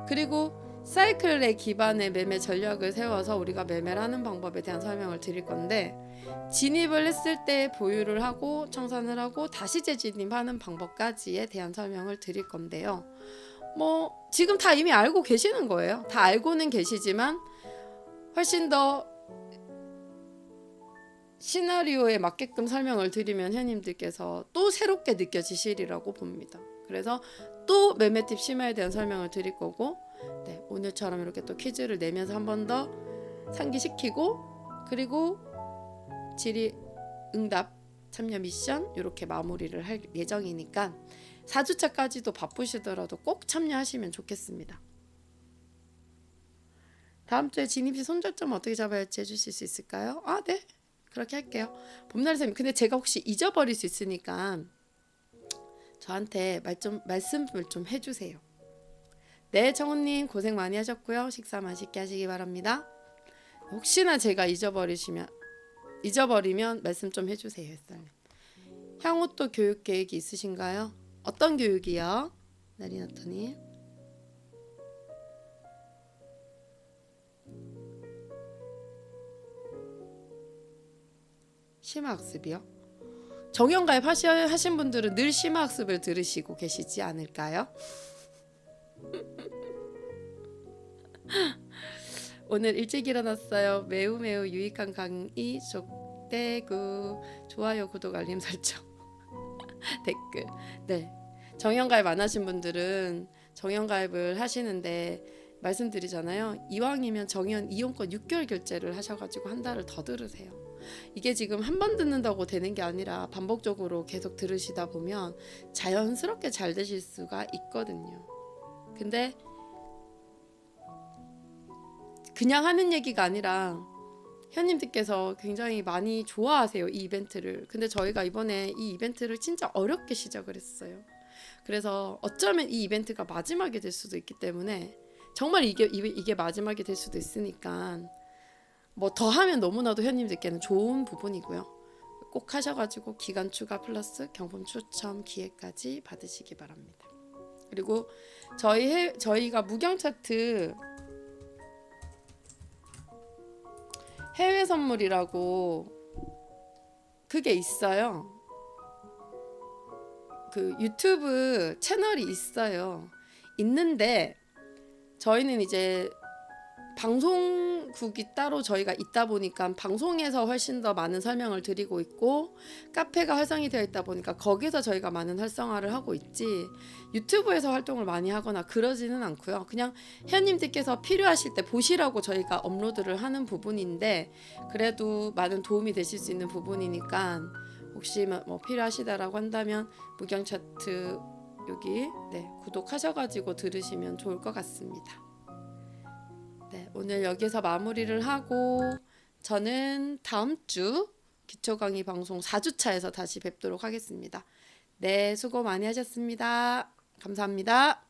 그리고 사이클에 기반의 매매 전략을 세워서 우리가 매매를 하는 방법에 대한 설명을 드릴 건데 진입을 했을 때 보유를 하고 청산을 하고 다시 재진입하는 방법까지에 대한 설명을 드릴 건데요. 뭐 지금 다 이미 알고 계시는 거예요. 다 알고는 계시지만 훨씬 더 시나리오에 맞게끔 설명을 드리면 회원님들께서 또 새롭게 느껴지시리라고 봅니다. 그래서 또 매매 팁 심화에 대한 설명을 드릴 거고 네, 오늘처럼 이렇게 또 퀴즈를 내면서 한 번 더 상기시키고 그리고 질의응답 참여 미션 이렇게 마무리를 할 예정이니까 4주차까지도 바쁘시더라도 꼭 참여하시면 좋겠습니다. 다음 주에 진입시 손절점 어떻게 잡아야 할지 해주실 수 있을까요? 아, 네. 그렇게 할게요. 봄날쌤, 근데 제가 혹시 잊어버릴 수 있으니까 저한테 말씀을 좀 해주세요. 네, 청우님 고생 많이 하셨고요. 식사 맛있게 하시기 바랍니다. 혹시나 제가 잊어버리면 말씀 좀 해주세요. 햇살님. 향후 또 교육 계획이 있으신가요? 어떤 교육이요? 나리나토님. 심화학습이요? 정형가입 하신 분들은 늘 심화학습을 들으시고 계시지 않을까요? 오늘 일찍 일어났어요. 매우 유익한 강의 족대구 좋아요 구독 알림 설정 댓글. 네, 정형가입 안 하신 분들은 정형가입을 하시는데 말씀드리잖아요. 이왕이면 정형 이용권 6개월 결제를 하셔가지고 한 달을 더 들으세요. 이게 지금 한 번 듣는다고 되는 게 아니라 반복적으로 계속 들으시다 보면 자연스럽게 잘 되실 수가 있거든요. 근데 그냥 하는 얘기가 아니라 회원님들께서 굉장히 많이 좋아하세요, 이 이벤트를. 근데 저희가 이번에 이 이벤트를 진짜 어렵게 시작을 했어요. 그래서 어쩌면 이 이벤트가 마지막이 될 수도 있기 때문에 정말 이게 마지막이 될 수도 있으니까 뭐 더 하면 너무나도 회원님들께는 좋은 부분이고요. 꼭 하셔가지고 기간 추가 플러스 경품 추첨 기회까지 받으시기 바랍니다. 그리고 저희가 무경 차트 해외 선물이라고 그게 있어요. 그 유튜브 채널이 있어요. 있는데 저희는 이제 방송국이 따로 저희가 있다 보니까 방송에서 훨씬 더 많은 설명을 드리고 있고 카페가 활성이 되어 있다 보니까 거기서 저희가 많은 활성화를 하고 있지 유튜브에서 활동을 많이 하거나 그러지는 않고요. 그냥 회원님들께서 필요하실 때 보시라고 저희가 업로드를 하는 부분인데 그래도 많은 도움이 되실 수 있는 부분이니까 혹시 뭐 필요하시다라고 한다면 무경 차트 여기 네, 구독하셔가지고 들으시면 좋을 것 같습니다. 네, 오늘 여기서 마무리를 하고 저는 다음 주 기초 강의 방송 4주차에서 다시 뵙도록 하겠습니다. 네, 수고 많이 하셨습니다. 감사합니다.